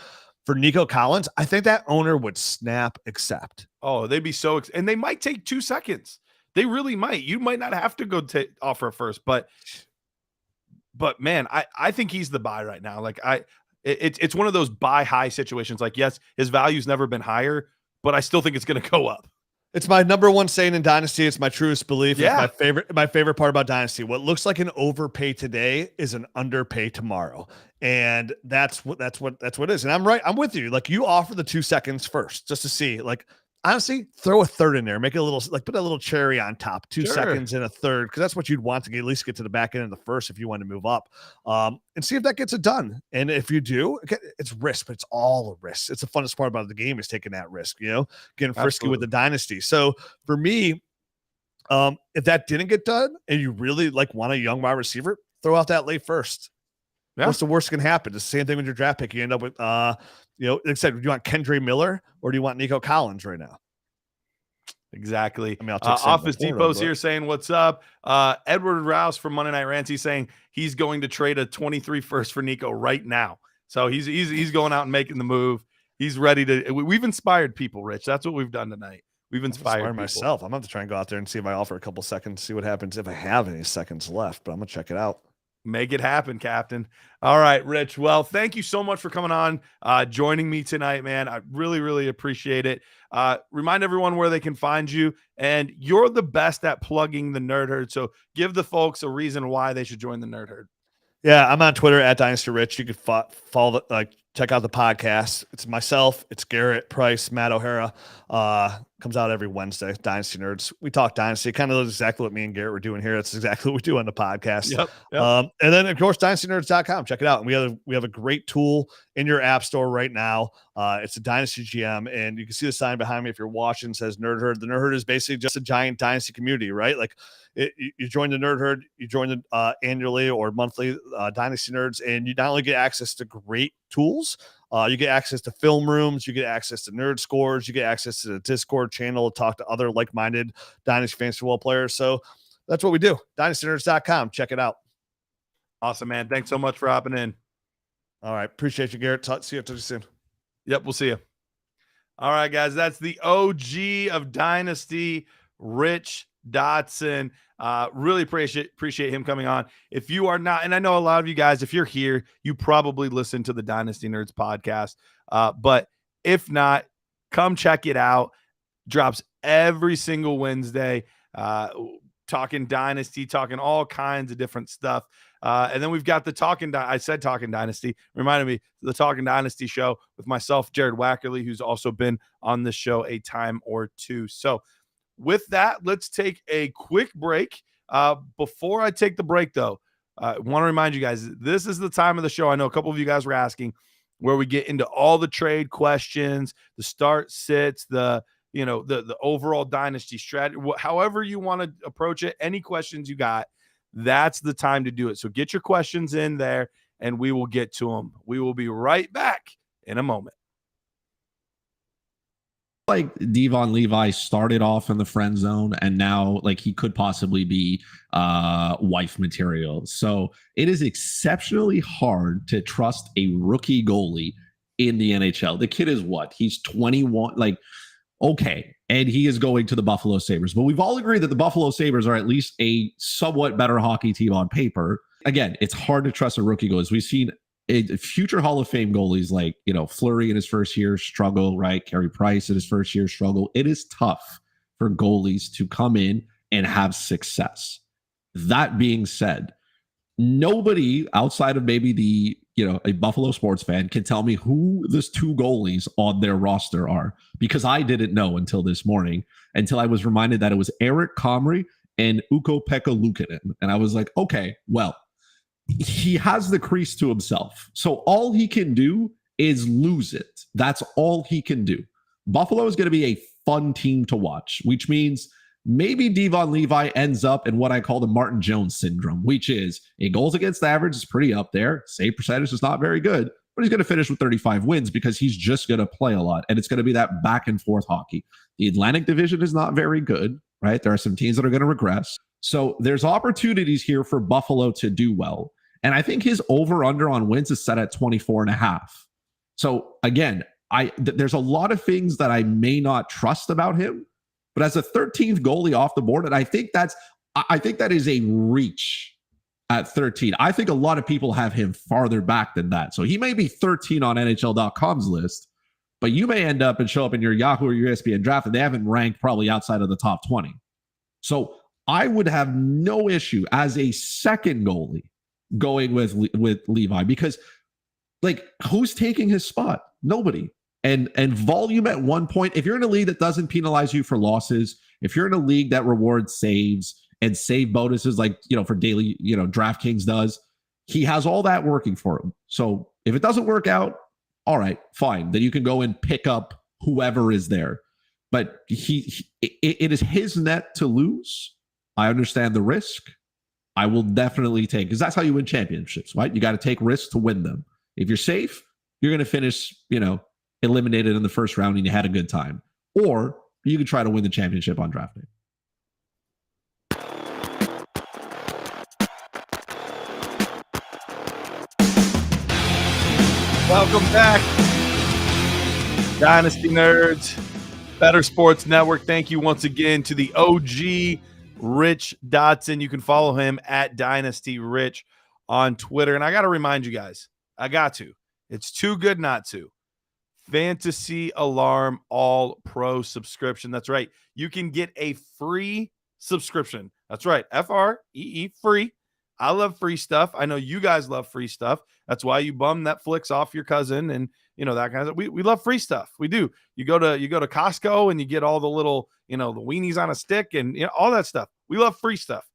for Nico Collins, I think that owner would snap accept. Oh, they'd be so, and they might take 2 seconds. They really might. You might not have to go offer a first, but man, I think he's the buy right now. Like, it's one of those buy high situations. Like, yes, his value's never been higher, but I still think it's going to go up. It's my number one saying in Dynasty. It's my truest belief. Yeah. It's my favorite part about Dynasty. What looks like an overpay today is an underpay tomorrow. And that's what it is. And I'm right. I'm with you. Like, you offer the 2 seconds first just to see, like, honestly, throw a third in there, make it a little, like, put a little cherry on top, 2 seconds and a third. Cause that's what you'd want to at least get to the back end of the first, if you want to move up, and see if that gets it done. And if you do, it's risk, but it's all a risk. It's the funnest part about the game is taking that risk, getting frisky with the Dynasty. So for me, if that didn't get done and you really want a young wide receiver, throw out that late first. Yeah. What's the worst that can happen? It's the same thing with your draft pick. You end up with, like I said, do you want Kendre Miller or do you want Nico Collins right now? Exactly. I mean, I'll take Office Depot's here saying, what's up? Edward Rouse from Monday Night Rants, he's saying he's going to trade a 23 first for Nico right now. So he's going out and making the move. He's ready to. We've inspired people, Rich. That's what we've done tonight. We've inspired myself. I'm going to try and go out there and see if I offer a couple seconds, see what happens if I have any seconds left, but I'm going to check it out. Make it happen, Captain. All right, Rich. Well, thank you so much for coming on, joining me tonight, man. I really, really appreciate it. Remind everyone where they can find you, and you're the best at plugging the Nerd Herd. So give the folks a reason why they should join the Nerd Herd. Yeah, I'm on Twitter at Dynasty Rich. You can follow, check out the podcast. It's myself, it's Garret Price, Matt O'Hara. Comes out every Wednesday. Dynasty Nerds. We talk Dynasty. Kind of exactly what me and Garrett were doing here. That's exactly what we do on the podcast. Yep. And then, of course, dynastynerds.com. Check it out. And we have a great tool in your app store right now. It's a Dynasty GM, and you can see the sign behind me if you're watching. It says Nerd Herd. The Nerd Herd is basically just a giant Dynasty community, right? Like you join the Nerd Herd, you join the annually or monthly Dynasty Nerds, and you not only get access to great tools, you get access to film rooms, you get access to nerd scores, you get access to the Discord channel to talk to other like-minded Dynasty fantasy football players. So that's what we do. DynastyNerds.com. Check it out. Awesome, man. Thanks so much for hopping in. All right. Appreciate you, Garrett. See you soon. Yep, we'll see you. All right, guys. That's the OG of Dynasty, Rich Dotson. Really appreciate him coming on. If you are not, and I know a lot of you guys, if you're here, you probably listen to the Dynasty Nerds podcast. But if not, come check it out. Drops every single Wednesday. Talking Dynasty, talking all kinds of different stuff. And then we've got the Talking Dynasty. Reminded me, the Talking Dynasty show with myself, Jared Wackerly, who's also been on this show a time or two. So with that, let's take a quick break. Before I take the break, though, I want to remind you guys, this is the time of the show. I know a couple of you guys were asking, where we get into all the trade questions, the start sits, the overall dynasty strategy, however you want to approach it, any questions you got, that's the time to do it. So get your questions in there and we will get to them. We will be right back in a moment. Like Devon Levi started off in the friend zone and now like he could possibly be wife material. So it is exceptionally hard to trust a rookie goalie in the NHL. The kid is what? He's 21. Like, okay. And he is going to the Buffalo Sabres. But we've all agreed that the Buffalo Sabres are at least a somewhat better hockey team on paper. Again, it's hard to trust a rookie goalie. We've seen future Hall of Fame goalies like, Fleury in his first year struggle, right? Garret Price in his first year struggle. It is tough for goalies to come in and have success. That being said, nobody outside of maybe a Buffalo sports fan can tell me who the two goalies on their roster are, because I didn't know until this morning, until I was reminded that it was Eric Comrie and Ukko-Pekka Luukkonen. And I was like, okay, well, he has the crease to himself. So all he can do is lose it. That's all he can do. Buffalo is going to be a fun team to watch, which means maybe Devon Levi ends up in what I call the Martin Jones syndrome, which is a goals against average is pretty up there. Save percentage is not very good, but he's going to finish with 35 wins because he's just going to play a lot. And it's going to be that back and forth hockey. The Atlantic Division is not very good, right? There are some teams that are going to regress. So there's opportunities here for Buffalo to do well. And I think his over-under on wins is set at 24.5. So again, there's a lot of things that I may not trust about him, but as a 13th goalie off the board, and I think that is a reach at 13. I think a lot of people have him farther back than that. So he may be 13 on NHL.com's list, but you may end up and show up in your Yahoo or your ESPN draft and they haven't ranked probably outside of the top 20. So I would have no issue as a second goalie going with Levi, because like, who's taking his spot? Nobody. And volume at one point, if you're in a league that doesn't penalize you for losses, if you're in a league that rewards saves and save bonuses like, for daily, DraftKings does, he has all that working for him. So if it doesn't work out, all right, fine. Then you can go and pick up whoever is there. But it is his net to lose. I understand the risk. I will definitely take, because that's how you win championships, right? You got to take risks to win them. If you're safe, you're going to finish, eliminated in the first round and you had a good time. Or you can try to win the championship on draft day. Welcome back, Dynasty Nerds, Better Sports Network. Thank you once again to the OG Rich Dotson. You can follow him at Dynasty Rich on Twitter. And I got to remind you guys, it's too good not to. Fantasy Alarm All Pro subscription. That's right. You can get a free subscription. That's right. FREE free. I love free stuff. I know you guys love free stuff. That's why you bum Netflix off your cousin and that kind of stuff. We love free stuff. We do. You go to Costco and you get all the little, the weenies on a stick and all that stuff. We love free stuff.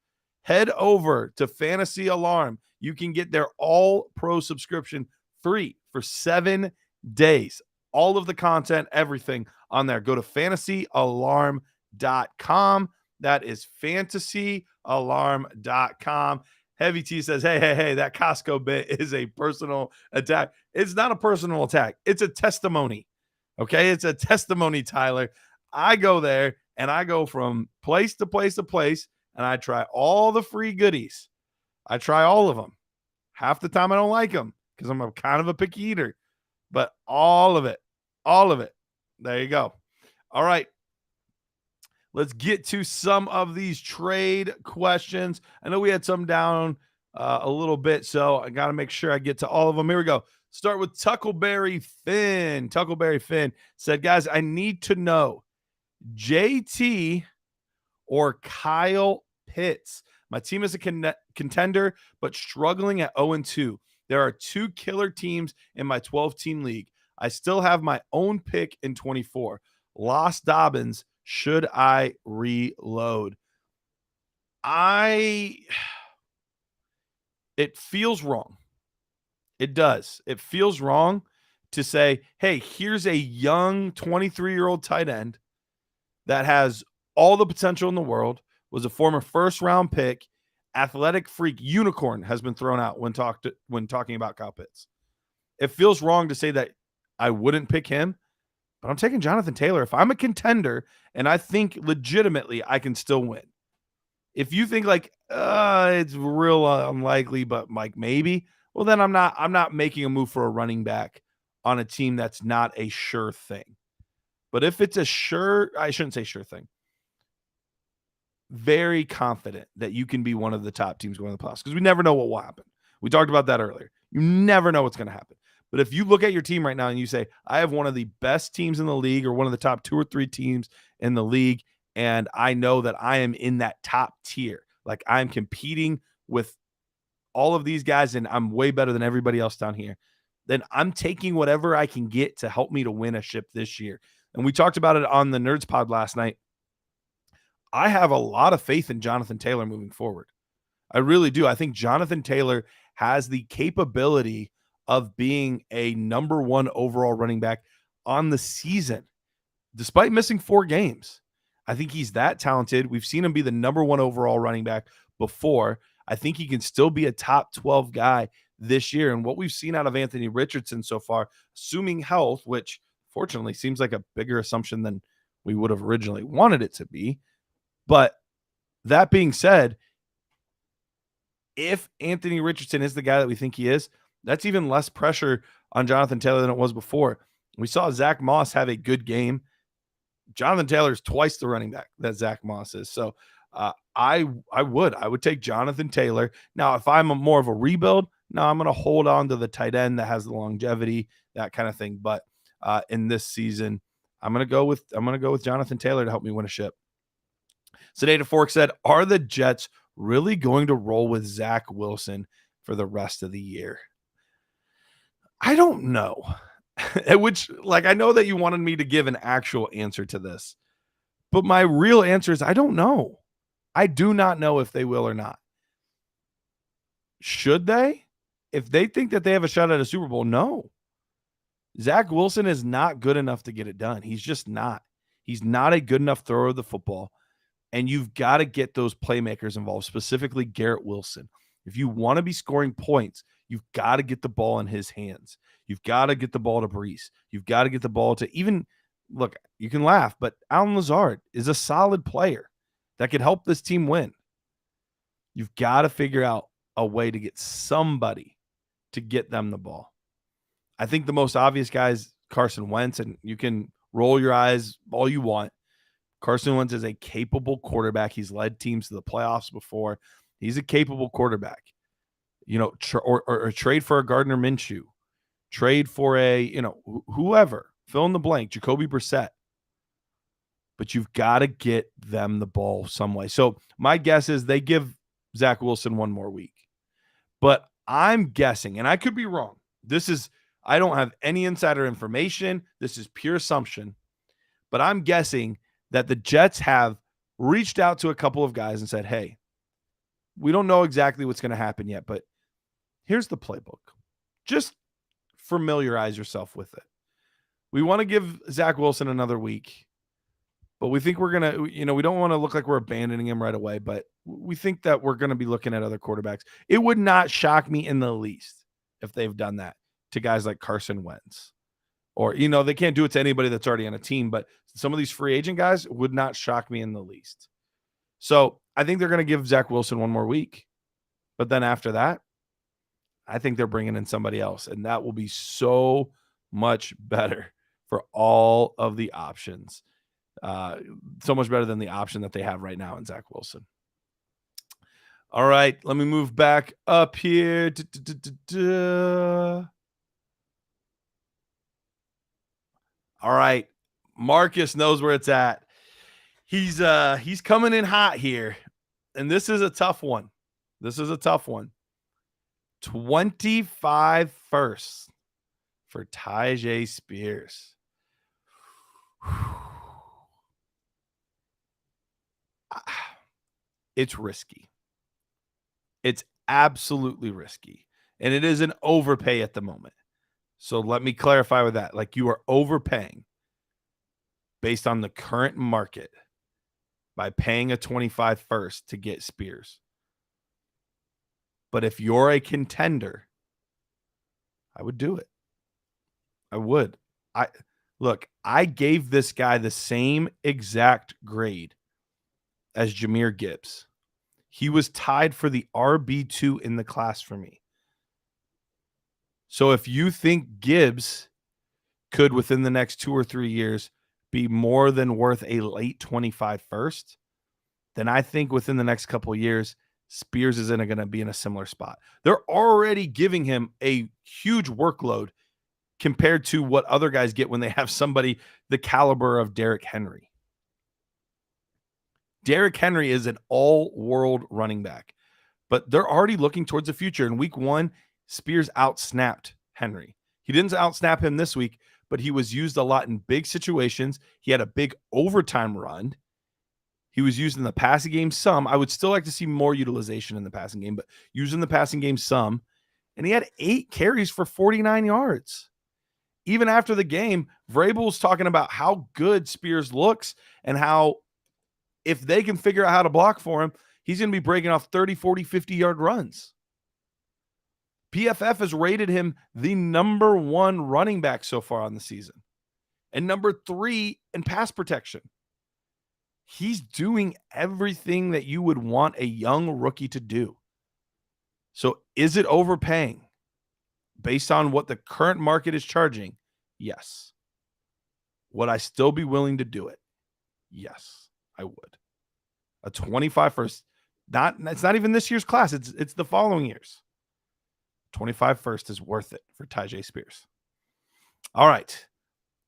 Head over to Fantasy Alarm. You can get their all pro subscription free for 7 days. All of the content, everything on there. Go to fantasyalarm.com. That is fantasyalarm.com. Heavy T says, hey, that Costco bit is a personal attack. It's not a personal attack. It's a testimony. Okay? It's a testimony, Tyler. I go there and I go from place to place to place and I try all the free goodies. I try all of them. Half the time I don't like them because I'm kind of a picky eater. But all of it. There you go. All right. Let's get to some of these trade questions. I know we had some down a little bit, so I got to make sure I get to all of them. Here we go. Start with Tuckleberry Finn. Tuckleberry Finn said, guys, I need to know JT or Kyle Pitts. My team is a contender, but struggling at 0-2. There are 2 killer teams in my 12-team league. I still have my own pick in 24. Lost Dobbins. Should I reload? It feels wrong. It does. It feels wrong to say, hey, here's a young 23-year-old tight end that has all the potential in the world, was a former first-round pick, athletic freak, unicorn has been thrown out when talking about Kyle Pitts. It feels wrong to say that I wouldn't pick him. But I'm taking Jonathan Taylor. If I'm a contender and I think legitimately I can still win. If you think like it's real unlikely, but like maybe, well then I'm not making a move for a running back on a team that's not a sure thing. But if it's a sure, I shouldn't say sure thing. Very confident that you can be one of the top teams going to the playoffs because we never know what will happen. We talked about that earlier. You never know what's going to happen. But if you look at your team right now and you say, I have one of the best teams in the league or one of the top 2 or 3 teams in the league, and I know that I am in that top tier, like I'm competing with all of these guys and I'm way better than everybody else down here, then I'm taking whatever I can get to help me to win a ship this year. And we talked about it on the Nerds Pod last night. I have a lot of faith in Jonathan Taylor moving forward. I really do. I think Jonathan Taylor has the capability of being a number 1 overall running back on the season, despite missing 4 games. I think he's that talented. We've seen him be the number 1 overall running back before. I think he can still be a top 12 guy this year. And what we've seen out of Anthony Richardson so far, assuming health, which fortunately seems like a bigger assumption than we would have originally wanted it to be. But that being said, if Anthony Richardson is the guy that we think he is, that's even less pressure on Jonathan Taylor than it was before. We saw Zach Moss have a good game. Jonathan Taylor is twice the running back that Zach Moss is. So I would take Jonathan Taylor. Now, if I'm more of a rebuild, no, I'm going to hold on to the tight end that has the longevity, that kind of thing. But in this season, I'm going to go with Jonathan Taylor to help me win a ship. Sedata Fork said, are the Jets really going to roll with Zach Wilson for the rest of the year? I don't know. Which, I know that you wanted me to give an actual answer to this, but my real answer is I don't know. I do not know if they will or not. Should they? If they think that they have a shot at a Super Bowl, no. Zach Wilson is not good enough to get it done. He's just not. He's not a good enough thrower of the football. And you've got to get those playmakers involved, specifically Garrett Wilson. If you want to be scoring points, you've got to get the ball in his hands. You've got to get the ball to Brees. You've got to get the ball to look, you can laugh, but Allen Lazard is a solid player that could help this team win. You've got to figure out a way to get somebody to get them the ball. I think the most obvious guy is Carson Wentz, and you can roll your eyes all you want. Carson Wentz is a capable quarterback. He's led teams to the playoffs before. He's a capable quarterback. Or trade for a Gardner Minshew. Trade for a, whoever. Fill in the blank. Jacoby Brissett. But you've got to get them the ball some way. So my guess is they give Zach Wilson one more week. But I'm guessing, and I could be wrong. I don't have any insider information. This is pure assumption. But I'm guessing that the Jets have reached out to a couple of guys and said, hey, we don't know exactly what's going to happen yet, but here's the playbook. Just familiarize yourself with it. We want to give Zach Wilson another week, but we think we're going to, we don't want to look like we're abandoning him right away, but we think that we're going to be looking at other quarterbacks. It would not shock me in the least if they've done that to guys like Carson Wentz. Or, they can't do it to anybody that's already on a team, but some of these free agent guys would not shock me in the least. So I think they're going to give Zach Wilson one more week. But then after that, I think they're bringing in somebody else. And that will be so much better for all of the options. So much better than the option that they have right now in Zach Wilson. All right, let me move back up here. All right, Marcus knows where it's at. He's coming in hot here, and this is a tough one. 25 firsts for Tyjae Spears. It's risky. It's absolutely risky, and it is an overpay at the moment. So let me clarify with that. Like, you are overpaying based on the current market by paying a 25 first to get Spears. But if you're a contender, I would do it. I would. I gave this guy the same exact grade as Jahmyr Gibbs. He was tied for the RB2 in the class for me. So if you think Gibbs could, within the next 2 or 3 years, be more than worth a late 25 first, then I think within the next couple of years, Spears is going to be in a similar spot. They're already giving him a huge workload compared to what other guys get when they have somebody the caliber of Derrick Henry. Derrick Henry is an all-world running back, but they're already looking towards the future. In week 1, Spears outsnapped Henry. He didn't outsnap him this week, but he was used a lot in big situations. He had a big overtime run. He was used in the passing game some. I would still like to see more utilization in the passing game, but using the passing game some. And he had 8 carries for 49 yards. Even after the game, Vrabel was talking about how good Spears looks and how if they can figure out how to block for him, he's going to be breaking off 30, 40, 50-yard runs. PFF has rated him the number 1 running back so far on the season and number 3 in pass protection. He's doing everything that you would want a young rookie to do. So is it overpaying based on what the current market is charging? Yes. Would I still be willing to do it? Yes, I would. A 25 first, it's not even this year's class. It's the following years. 25 first is worth it for Tyjae Spears. All right.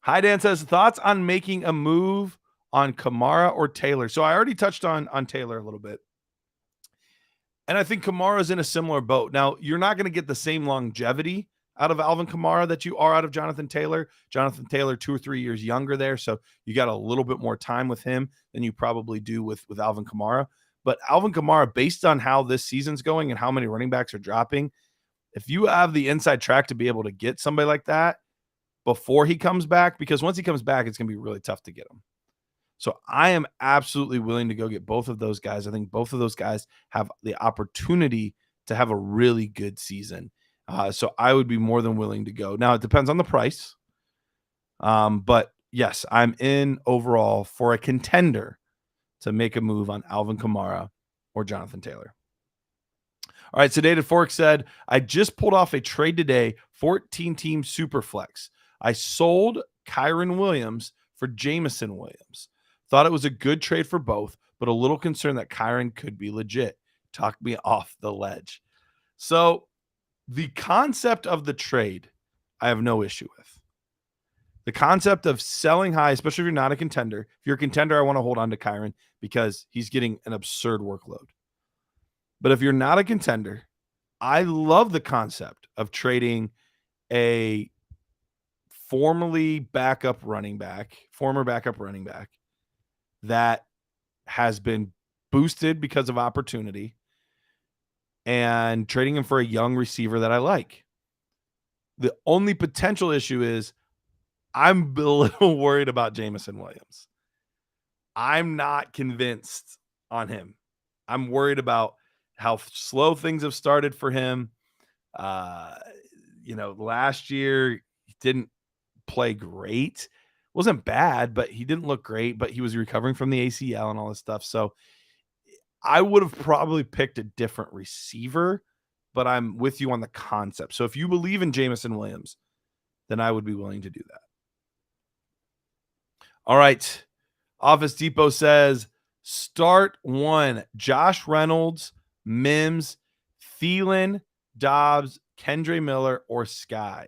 Hi, Dan says, thoughts on making a move on Kamara or Taylor? So I already touched on Taylor a little bit. And I think Kamara's in a similar boat. Now, you're not going to get the same longevity out of Alvin Kamara that you are out of Jonathan Taylor. Jonathan Taylor, 2 or 3 years younger there. So you got a little bit more time with him than you probably do with Alvin Kamara. But Alvin Kamara, based on how this season's going and how many running backs are dropping, if you have the inside track to be able to get somebody like that before he comes back, because once he comes back, it's going to be really tough to get him. So I am absolutely willing to go get both of those guys. I think both of those guys have the opportunity to have a really good season. So I would be more than willing to go. Now, it depends on the price. But yes, I'm in overall for a contender to make a move on Alvin Kamara or Jonathan Taylor. All right, Sedated Fork said, I just pulled off a trade today, 14-team Superflex. I sold Kyron Williams for Jamison Williams. Thought it was a good trade for both, but a little concerned that Kyron could be legit. Talk me off the ledge. So the concept of the trade, I have no issue with. The concept of selling high, especially if you're not a contender. If you're a contender, I want to hold on to Kyron because he's getting an absurd workload. But if you're not a contender I love the concept of trading a former backup running back that has been boosted because of opportunity and trading him for a young receiver that I like. The only potential issue is I'm a little worried about Jameson Williams. I'm not convinced on him. I'm worried about how slow things have started for him. Last year he didn't play great. Wasn't bad, but he didn't look great, but he was recovering from the ACL and all this stuff. So I would have probably picked a different receiver, but I'm with you on the concept. So if you believe in Jameson Williams, then I would be willing to do that. All right. Office Depot says start 1, Josh Reynolds, Mims, Thielen, Dobbs, Kendre Miller, or Sky.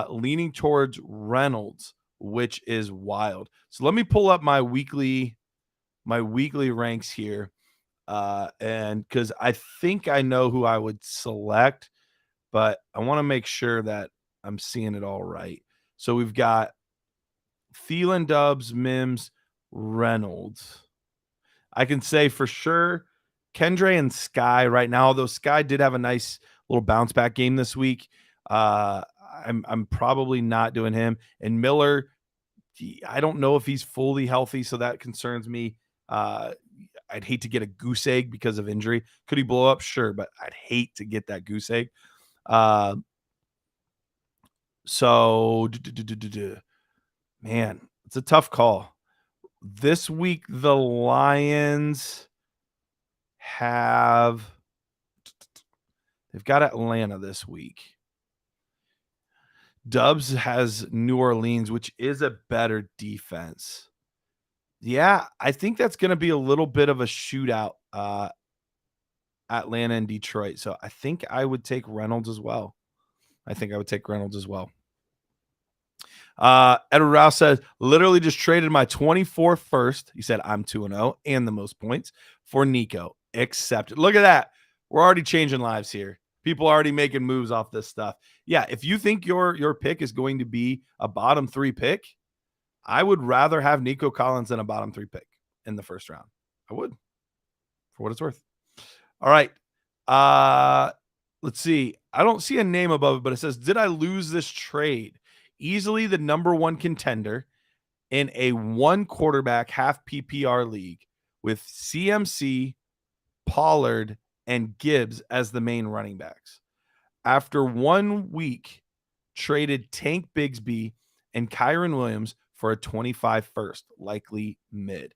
Leaning towards Reynolds, which is wild. So let me pull up my weekly ranks here. And because I think I know who I would select, but I want to make sure that I'm seeing it all right. So we've got Thielen, Dobbs, Mims, Reynolds. I can say for sure Kendre and Sky right now, although Sky did have a nice little bounce back game this week. I'm probably not doing him. And Miller, I don't know if he's fully healthy, so that concerns me. I'd hate to get a goose egg because of injury. Could he blow up? Sure, but I'd hate to get that goose egg. So man, it's a tough call. This week, the Lions they've got Atlanta this week. Dubs has New Orleans, which is a better defense. Yeah, I think that's going to be a little bit of a shootout, Atlanta and Detroit. So I think I would take Reynolds as well. Edward Rouse says, literally just traded my 24th first. He said, I'm 2-0 and the most points for Nico. Accepted. Look at that. We're already changing lives here. People are already making moves off this stuff. Yeah, if you think your pick is going to be a bottom 3 pick, I would rather have Nico Collins than a bottom 3 pick in the first round. I would, for what it's worth. All right. Let's see. I don't see a name above it, but it says, did I lose this trade? Easily the number 1 contender in a 1 quarterback half PPR league with CMC, Pollard, and Gibbs as the main running backs. After 1 week, traded Tank Bigsby and Kyron Williams for a 25 first, likely mid.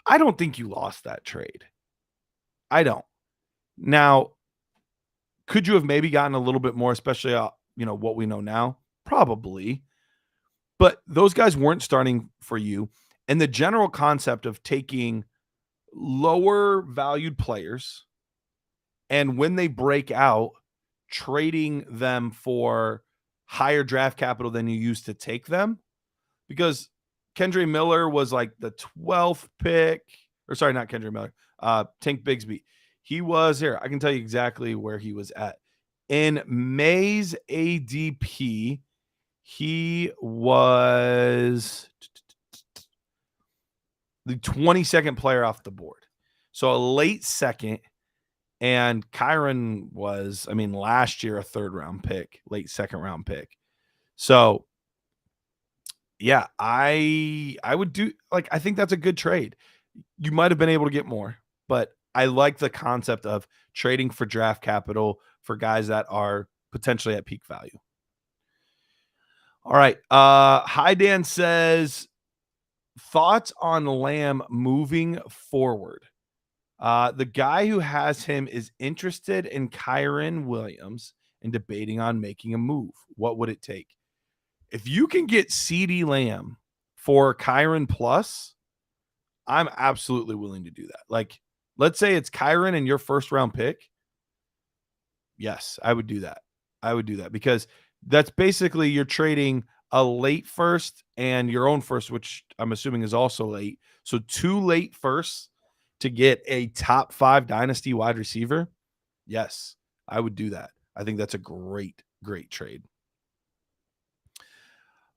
I don't think you lost that trade. I don't. Now, could you have maybe gotten a little bit more, especially what we know now? Probably. But those guys weren't starting for you. And the general concept of taking lower valued players and when they break out, trading them for higher draft capital than you used to take them, because Kendre Miller was like the 12th pick, or sorry, not Kendre Miller, Tank Bigsby. He was here. I can tell you exactly where he was at. In May's ADP, he was the 22nd player off the board. So a late second. And Kyron was, last year, a 3rd round pick, late 2nd round pick. So yeah, I would do, I think that's a good trade. You might have been able to get more, but I like the concept of trading for draft capital for guys that are potentially at peak value. All right. Hi Dan says, thoughts on Lamb moving forward? The guy who has him is interested in Kyron Williams and debating on making a move. What would it take? If you can get CeeDee Lamb for Kyron plus, I'm absolutely willing to do that. Let's say it's Kyron and your 1st round pick. Yes, I would do that. Because that's basically you're trading a late first and your own first, which I'm assuming is also late. So 2 late firsts to get a top 5 dynasty wide receiver. Yes, I would do that. I think that's a great trade.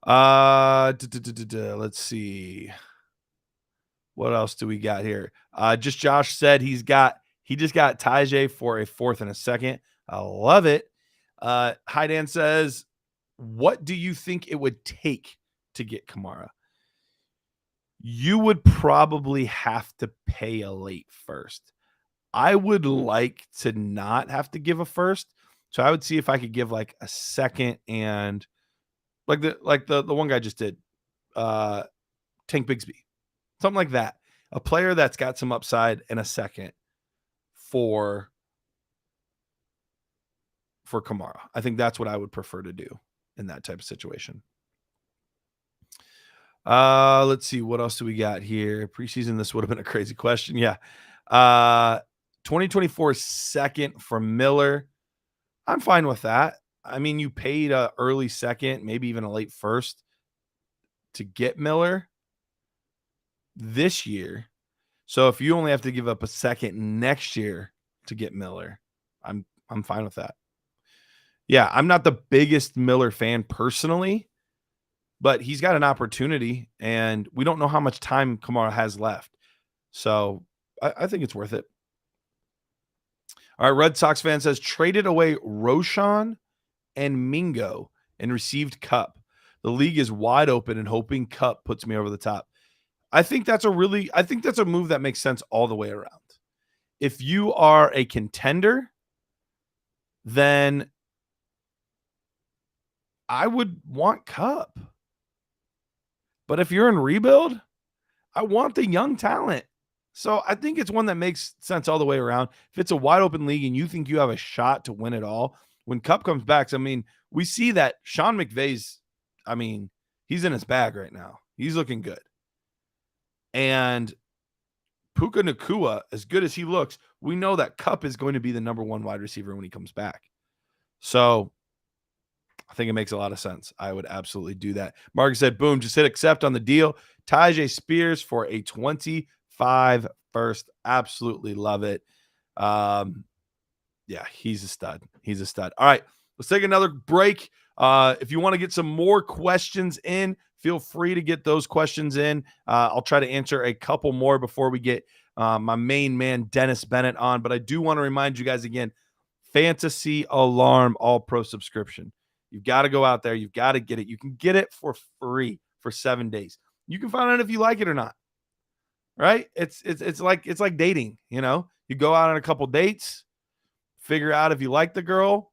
Let's see. What else do we got here? Just Josh said he just got Tajay for a 4th and a 2nd. I love it. Hydan says, what do you think it would take to get Kamara? You would probably have to pay a late first. I would like to not have to give a first. So I would see if I could give like a 2nd and like the one guy just did, Tank Bigsby. Something like that. A player that's got some upside and a 2nd for Kamara. I think that's what I would prefer to do in that type of situation. Let's see. What else do we got here? Preseason, this would have been a crazy question. Yeah. 2024 2nd for Miller. I'm fine with that. I mean, you paid a early 2nd, maybe even a late 1st to get Miller this year. So if you only have to give up a 2nd next year to get Miller, I'm fine with that. Yeah, I'm not the biggest Miller fan personally, but he's got an opportunity, and we don't know how much time Kamara has left. So I think it's worth it. All right, Red Sox fan says, traded away Roshan and Mingo and received Cup. The league is wide open and hoping Cup puts me over the top. I think that's a move that makes sense all the way around. If you are a contender, then I would want Cup. But if you're in rebuild, I want the young talent. So I think it's one that makes sense all the way around. If it's a wide open league and you think you have a shot to win it all, when Cup comes back, I mean, we see that Sean McVay's, I mean, he's in his bag right now. He's looking good. And Puka Nacua, as good as he looks, we know that Cup is going to be the number 1 wide receiver when he comes back. So I think it makes a lot of sense. I would absolutely do that. Mark said, boom, just hit accept on the deal. Tajay Spears for a 25 first. Absolutely love it. Yeah, he's a stud. He's a stud. All right, let's take another break. If you want to get some more questions in, feel free to get those questions in. I'll try to answer a couple more before we get my main man, Dennis Bennett, on. But I do want to remind you guys again, Fantasy Alarm All-Pro subscription. You've got to go out there. You've got to get it. You can get it for free for 7 days. You can find out if you like it or not. Right? It's like dating, you know. You go out on a couple dates, figure out if you like the girl.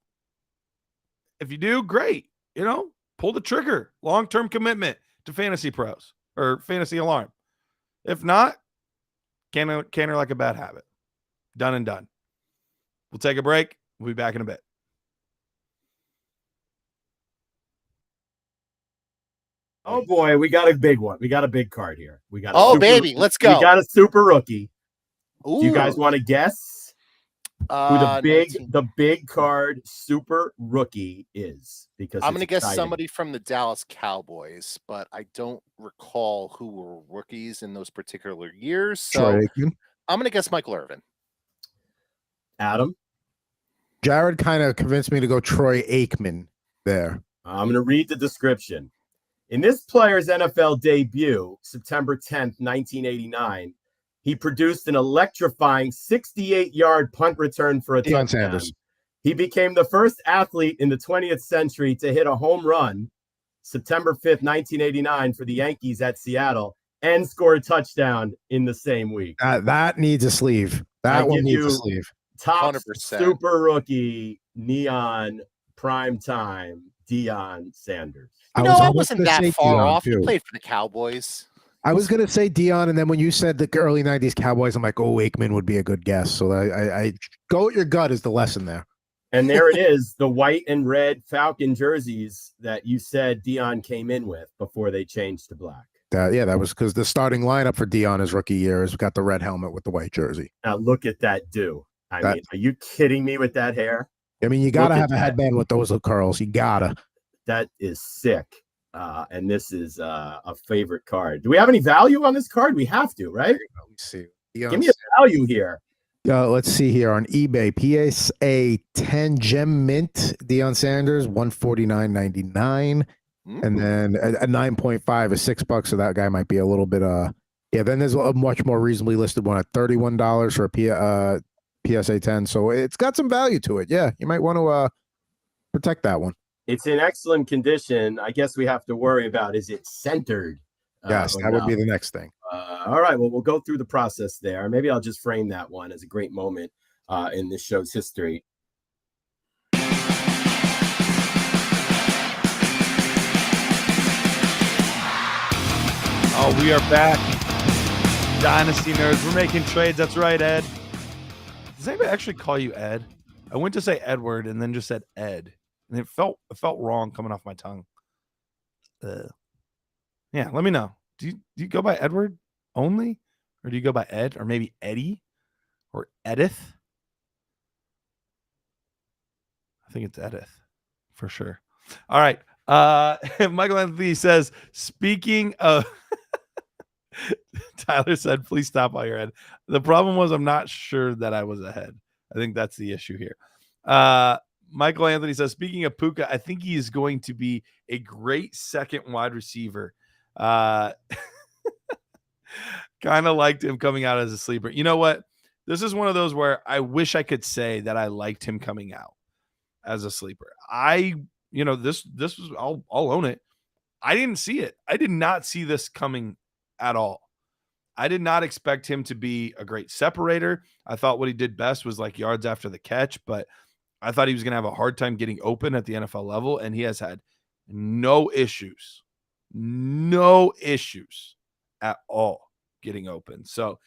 If you do, great. You know, pull the trigger. Long-term commitment to Fantasy Pros or Fantasy Alarm. If not, canter like a bad habit. Done and done. We'll take a break. We'll be back in a bit. Oh boy, we got a big one. We got a big card here. We got. Let's go. We got a super rookie. Ooh. Do you guys want to guess who the big card super rookie is? Because I'm going to guess exciting. somebody from the Dallas Cowboys, but I don't recall who were rookies in those particular years. So I'm going to guess Michael Irvin. Adam? Jared kind of convinced me to go Troy Aikman there. I'm going to read the description. In this player's NFL debut, September 10th, 1989, he produced an electrifying 68-yard punt return for a touchdown. Sanders. He became the first athlete in the 20th century to hit a home run, September 5th, 1989, for the Yankees at Seattle, and score a touchdown in the same week. That needs a sleeve. That one needs a sleeve. Top 100%. super rookie, neon, prime time, Deion Sanders. I wasn't that far off. He played for the Cowboys. I was going to say Deion, and then when you said the early 90s Cowboys, I'm like, oh, Aikman would be a good guess. So I go with your gut is the lesson there. And there it is, the white and red Falcon jerseys that you said Deion came in with before they changed to black. That was because the starting lineup for Deion his rookie year has got the red helmet with the white jersey. Now look at that do. I mean, are you kidding me with that hair? I mean, you got to have a headband with those curls. You got to. That is sick. And this is a favorite card. Do we have any value on this card? We have to, right? Let me see. Give me a value here. Let's see here on eBay. PSA 10 Gem Mint Deion Sanders, $149.99. And then a 9.5 is $6. So that guy might be a little bit yeah. Then there's a much more reasonably listed one at $31 for a PSA 10. So it's got some value to it. Yeah, you might want to protect that one. It's in excellent condition. I guess we have to worry about, is it centered? Yes, that would be the next thing. All right, well, we'll go through the process there. Maybe I'll just frame that one as a great moment in this show's history. Oh, we are back. Dynasty nerds. We're making trades. That's right, Ed. Does anybody actually call you Ed? I went to say Edward and then just said Ed. And it felt wrong coming off my tongue. Yeah, let me know. Do you go by Edward only? Or do you go by Ed? Or maybe Eddie? Or Edith? I think it's Edith for sure. All right. Michael Anthony says, speaking of Tyler said, please stop while you're ahead. The problem was I'm not sure that I was ahead. I think that's the issue here. Michael Anthony says, speaking of Puka, I think he is going to be a great second wide receiver. Kind of liked him coming out as a sleeper. You know what? This is one of those where I wish I could say that I liked him coming out as a sleeper. This was, I'll own it. I didn't see it. I did not see this coming at all. I did not expect him to be a great separator. I thought what he did best was like yards after the catch, but I thought he was going to have a hard time getting open at the NFL level, and he has had no issues at all getting open. So,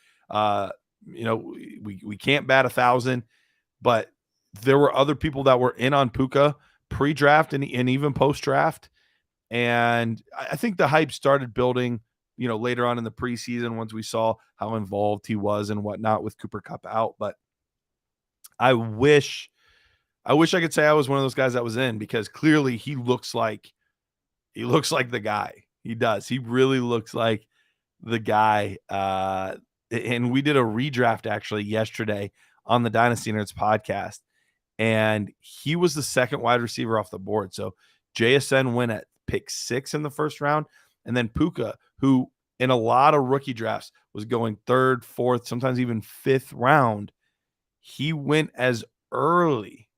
we can't bat 1,000, but there were other people that were in on Puka pre-draft and even post-draft. And I think the hype started building, later on in the preseason once we saw how involved he was and whatnot with Cooper Kupp out. But I wish I could say I was one of those guys that was in, because clearly he looks like the guy. He does. He really looks like the guy. And we did a redraft actually yesterday on the Dynasty Nerds podcast, and he was the second wide receiver off the board. So JSN went at pick 6 in the first round. And then Puka, who in a lot of rookie drafts was going 3rd, 4th, sometimes even 5th round, he went as early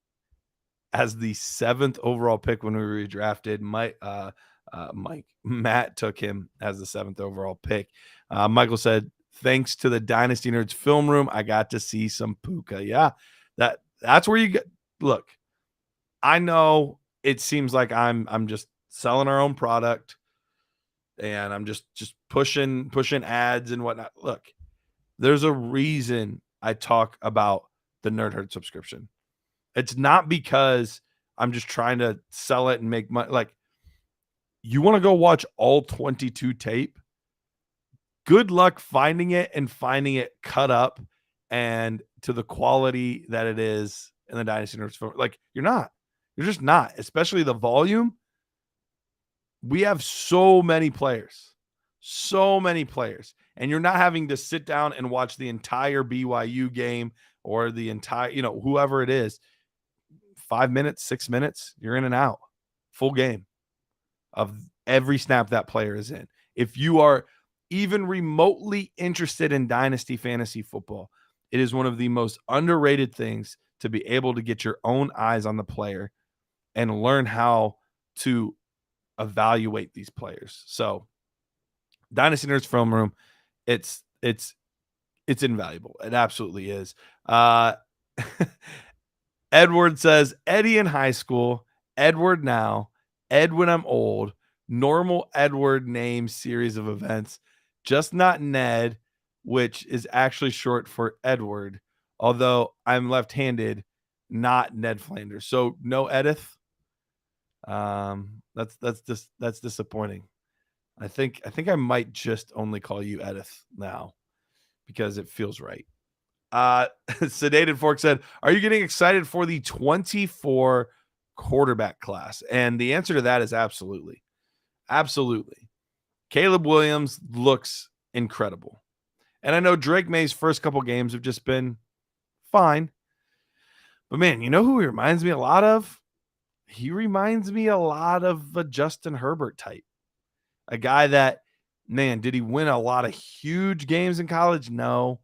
as the 7th overall pick when we redrafted. Matt took him as the 7th overall pick. Michael said, thanks to the Dynasty Nerds film room, I got to see some Puka. Yeah, that's where you get. Look, I know it seems like I'm just selling our own product, and I'm just pushing ads and whatnot. Look, there's a reason I talk about the Nerd Herd subscription. It's not because I'm just trying to sell it and make money. Like, you want to go watch all 22 tape? Good luck finding it and finding it cut up and to the quality that it is in the Dynasty Nerds film. Like, you're just not, especially the volume. We have so many players, and you're not having to sit down and watch the entire BYU game or the entire, whoever it is, 5 minutes, 6 minutes, you're in and out, full game of every snap that player is in. If you are even remotely interested in Dynasty fantasy football, it is one of the most underrated things to be able to get your own eyes on the player and learn how to evaluate these players. So Dynasty Nerds film room, it's invaluable. It absolutely is. Edward says, Eddie in high school, Edward now, Ed when I'm old, normal Edward name series of events, just not Ned, which is actually short for Edward, although I'm left-handed, not Ned Flanders. So no Edith. That's disappointing. I think I might just only call you Edith now because it feels right. Sedated Fork said, are you getting excited for the 24 quarterback class? And the answer to that is absolutely. Absolutely. Caleb Williams looks incredible. And I know Drake May's first couple games have just been fine. But man, you know who he reminds me a lot of? He reminds me a lot of a Justin Herbert type. A guy that, man, did he win a lot of huge games in college? No.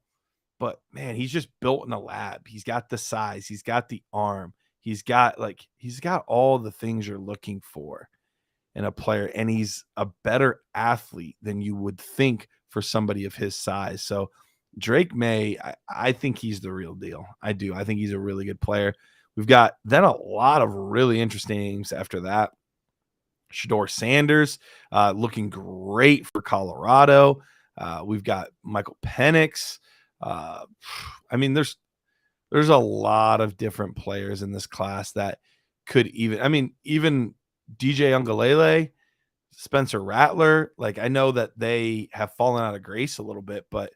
But man, he's just built in a lab. He's got the size, he's got the arm, he's got all the things you're looking for in a player, and he's a better athlete than you would think for somebody of his size. So Drake May, I think he's the real deal. I do. I think he's a really good player. We've got then a lot of really interesting names after that. Shedeur Sanders looking great for Colorado. We've got Michael Penix. I mean, there's a lot of different players in this class that could even DJ Ungalele, Spencer Rattler. Like, I know that they have fallen out of grace a little bit, but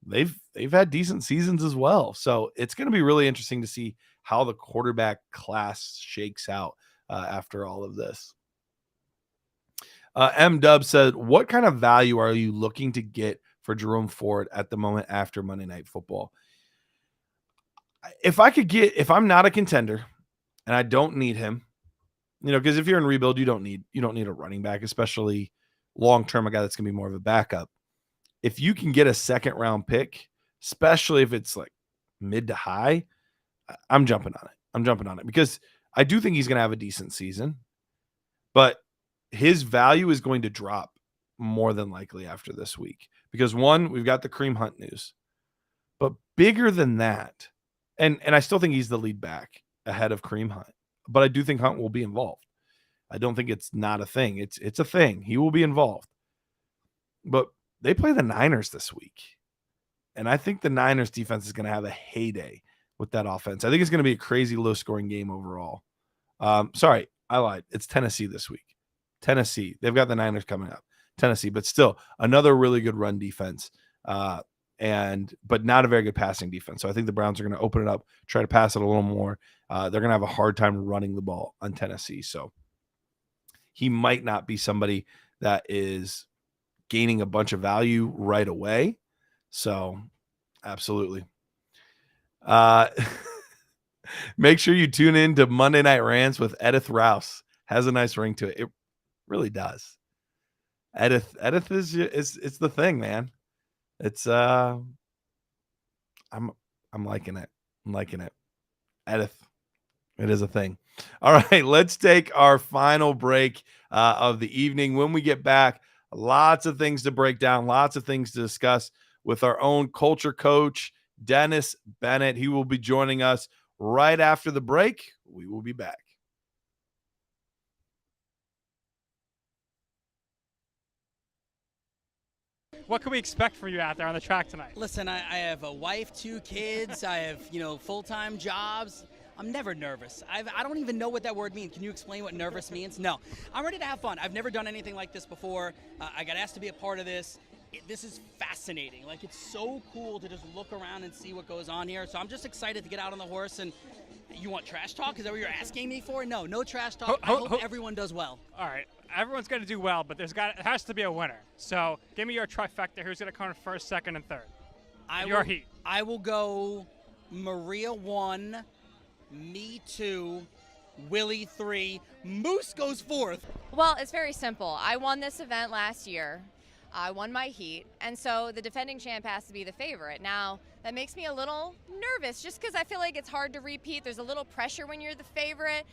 they've had decent seasons as well. So it's going to be really interesting to see how the quarterback class shakes out after all of this. M Dub said, what kind of value are you looking to get for Jerome Ford at the moment after Monday Night Football? If I'm not a contender and I don't need him, because if you're in rebuild, you don't need a running back, especially long-term, a guy that's going to be more of a backup. If you can get a second round pick, especially if it's like mid to high, I'm jumping on it because I do think he's going to have a decent season, but his value is going to drop more than likely after this week because one, we've got the Kareem Hunt news, but bigger than that, and I still think he's the lead back ahead of Kareem Hunt, but I do think Hunt will be involved. I don't think it's not a thing. It's a thing. He will be involved. But they play the Niners this week. And I think the Niners defense is going to have a heyday with that offense. I think it's going to be a crazy low-scoring game overall. Sorry, I lied. It's Tennessee this week. Tennessee. They've got the Niners coming up. Tennessee, but still another really good run defense. But not a very good passing defense. So I think the Browns are going to open it up, try to pass it a little more. They're going to have a hard time running the ball on Tennessee. So he might not be somebody that is gaining a bunch of value right away. So absolutely. Make sure you tune in to Monday Night Rants with Edith Rouse. Has a nice ring to it. It really does. Edith is it's the thing, man. It's I'm liking it. I'm liking it. Edith. It is a thing. All right, let's take our final break of the evening. When we get back, lots of things to break down, lots of things to discuss with our own culture coach, Dennis Bennett. He will be joining us right after the break. We will be back. What can we expect from you out there on the track tonight? Listen, I have a wife, 2 kids. I have, full-time jobs. I'm never nervous. I don't even know what that word means. Can you explain what nervous means? No. I'm ready to have fun. I've never done anything like this before. I got asked to be a part of this. This is fascinating. Like, it's so cool to just look around and see what goes on here. So I'm just excited to get out on the horse. And you want trash talk? Is that what you're asking me for? No trash talk. I hope everyone does well. All right. Everyone's going to do well, but it has to be a winner. So give me your trifecta. Who's going to come in first, second, and third? Heat. I will go Maria 1, me 2, Willie 3, Moose goes 4th. Well, it's very simple. I won this event last year. I won my heat, and so the defending champ has to be the favorite. Now, that makes me a little nervous just because I feel like it's hard to repeat. There's a little pressure when you're the favorite,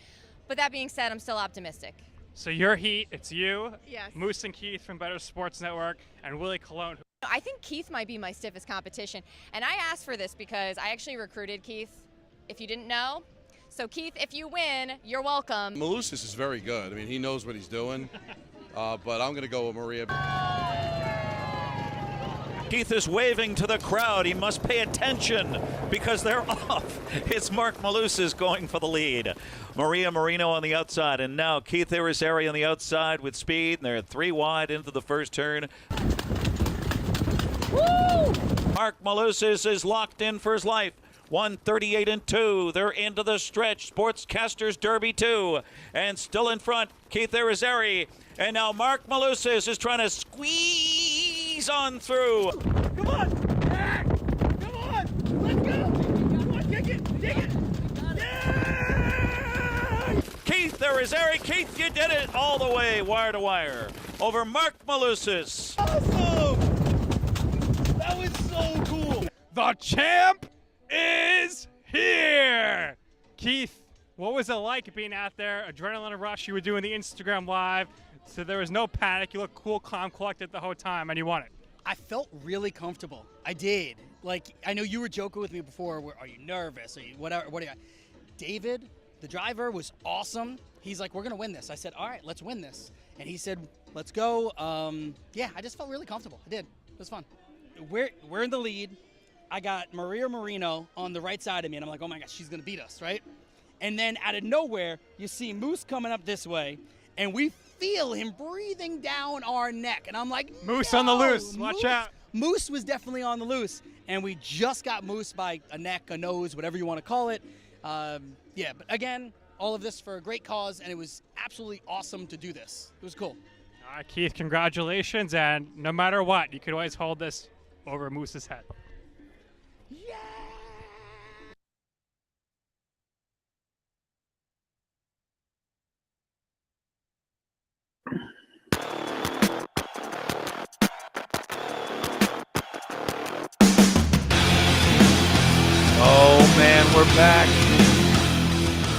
but that being said, I'm still optimistic. So your heat, it's you, yes. Moose and Keith from Better Sports Network, and Willie Colon. I think Keith might be my stiffest competition, and I asked for this because I actually recruited Keith, if you didn't know. So Keith, if you win, you're welcome. Malusis is very good. I mean, he knows what he's doing, but I'm going to go with Maria. Keith is waving to the crowd. He must pay attention because they're off. It's Mark Malusis going for the lead. Maria Marino on the outside, and now Keith Irizarry on the outside with speed, and they're 3 wide into the first turn. Woo! Mark Malusis is locked in for his life. 138 and 2. They're into the stretch. Sportscasters Derby 2. And still in front, Keith Irizarry. And now Mark Malusis is trying to squeeze on through. Come on! Come on! Let's go! there is Ari. Keith, you did it all the way, wire to wire, over Mark Malusis. Awesome! That was so cool. The champ is here. Keith, what was it like being out there? Adrenaline rush. You were doing the Instagram live, so there was no panic. You looked cool, calm, collected the whole time, and you won it. I felt really comfortable. I did. Like, I know you were joking with me before. Are you nervous? Are you whatever? What are you? David, the driver, was awesome. He's like, we're gonna win this. I said, all right, let's win this. And he said, let's go. Yeah, I just felt really comfortable. I did. It was fun. We're in the lead. I got Maria Marino on the right side of me, and I'm like, oh my gosh, she's gonna beat us, right? And then out of nowhere, you see Moose coming up this way, and we feel him breathing down our neck. And I'm like, Moose no, on the loose. Watch out. Moose was definitely on the loose, and we just got Moose by a neck, a nose, whatever you want to call it. Yeah, but again, all of this for a great cause, and it was absolutely awesome to do this. It was cool. All right, Keith, congratulations, and no matter what, you could always hold this over Moose's head. Yeah! Oh, man, we're back.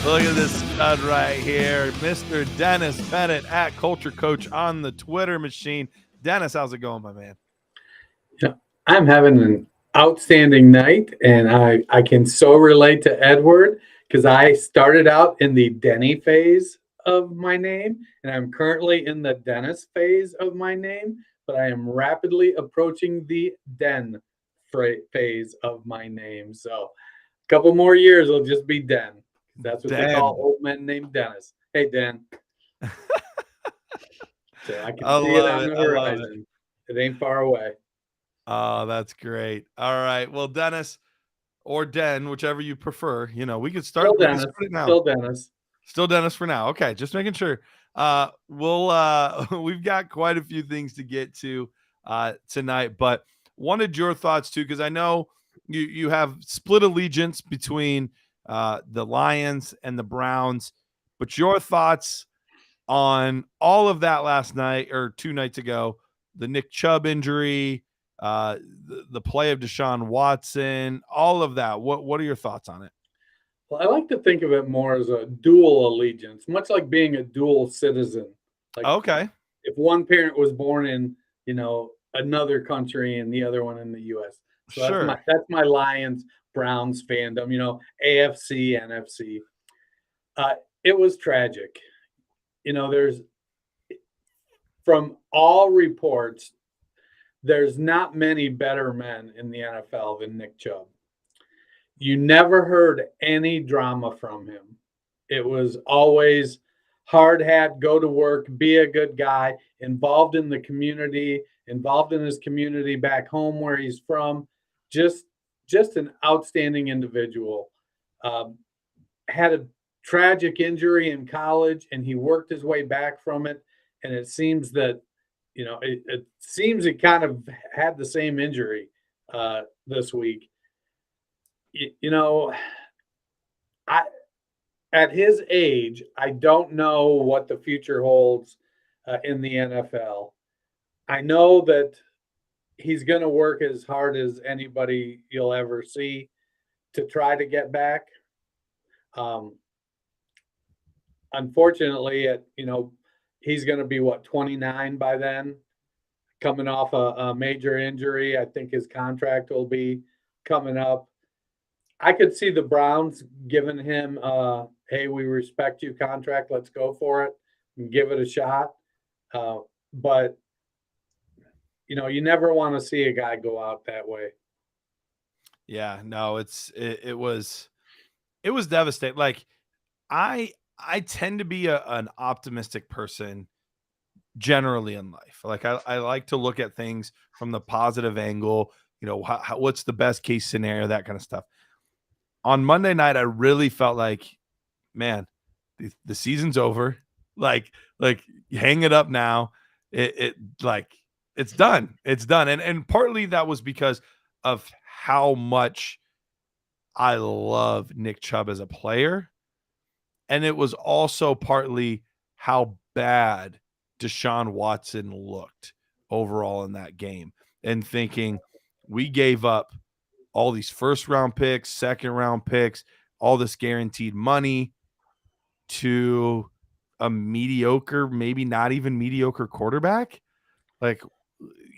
Look at this stud right here. Mr. Dennis Bennett at Culture Coach on the Twitter machine. Dennis, how's it going, my man? Yeah, I'm having an outstanding night, and I can so relate to Edward because I started out in the Denny phase of my name, and I'm currently in the Dennis phase of my name, but I am rapidly approaching the Den phase of my name. So a couple more years, it'll just be Den. That's what they call old men named Dennis. Hey, Den. So I can see it on the horizon. It ain't far away. Oh, that's great. All right. Well, Dennis or Den, whichever you prefer, we could start. Still Dennis. Still Dennis. Still Dennis for now. Okay. Just making sure. We've got quite a few things to get to tonight, but wanted your thoughts too, because I know you have split allegiance between the Lions and the Browns, but your thoughts on all of that last night or 2 nights ago, the Nick Chubb injury, the play of Deshaun Watson, all of that. What are your thoughts on it? Well, I like to think of it more as a dual allegiance, much like being a dual citizen. Like, okay. If one parent was born in, another country and the other one in the U.S. So sure. That's my Lions Browns fandom, AFC, NFC. It was tragic. There's, from all reports, there's not many better men in the NFL than Nick Chubb. You never heard any drama from him. It was always hard hat, go to work, be a good guy, involved in the community, involved in his community back home where he's from. Just an outstanding individual. Had a tragic injury in college, and he worked his way back from it. And it seems that, it seems he kind of had the same injury this week. At his age, I don't know what the future holds in the NFL. I know that he's going to work as hard as anybody you'll ever see to try to get back. Unfortunately, he's going to be 29 by then, coming off a major injury. I think his contract will be coming up. I could see the Browns giving him hey, we respect you contract. Let's go for it and give it a shot. But you never want to see a guy go out that way. Yeah, no, it was devastating. Like I tend to be an optimistic person generally in life. Like I like to look at things from the positive angle, what's the best case scenario, that kind of stuff. On Monday night, I really felt like, man, the season's over. Like hang it up now. It's done. It's done. And partly that was because of how much I love Nick Chubb as a player. And it was also partly how bad Deshaun Watson looked overall in that game, and thinking we gave up all these first-round picks, second-round picks, all this guaranteed money to a mediocre, maybe not even mediocre quarterback. Like,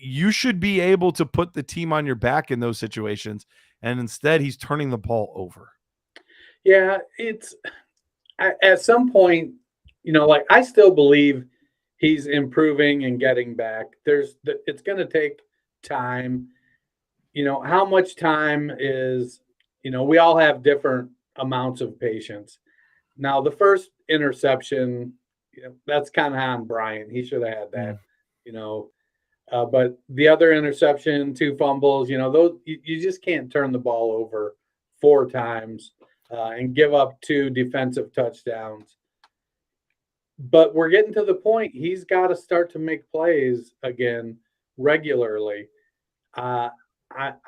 you should be able to put the team on your back in those situations, and instead he's turning the ball over. Yeah, it's at some point, like I still believe he's improving and getting back. It's going to take time. How much time is, we all have different amounts of patience. Now, the first interception, that's kind of on Brian. He should have had that, but the other interception, 2 fumbles, those you just can't turn the ball over 4 times and give up 2 defensive touchdowns. But we're getting to the point he's got to start to make plays again regularly. I'm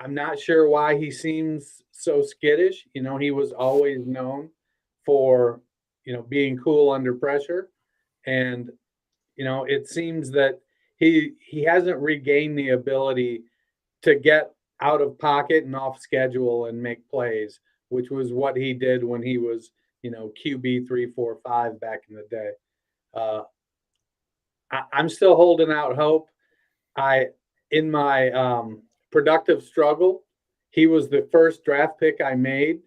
not sure why he seems so skittish. He was always known for, being cool under pressure. And, it seems that he hasn't regained the ability to get out of pocket and off schedule and make plays, which was what he did when he was, QB 3, 4, 5 back in the day. I'm still holding out hope. In my productive struggle, he was the first draft pick I made.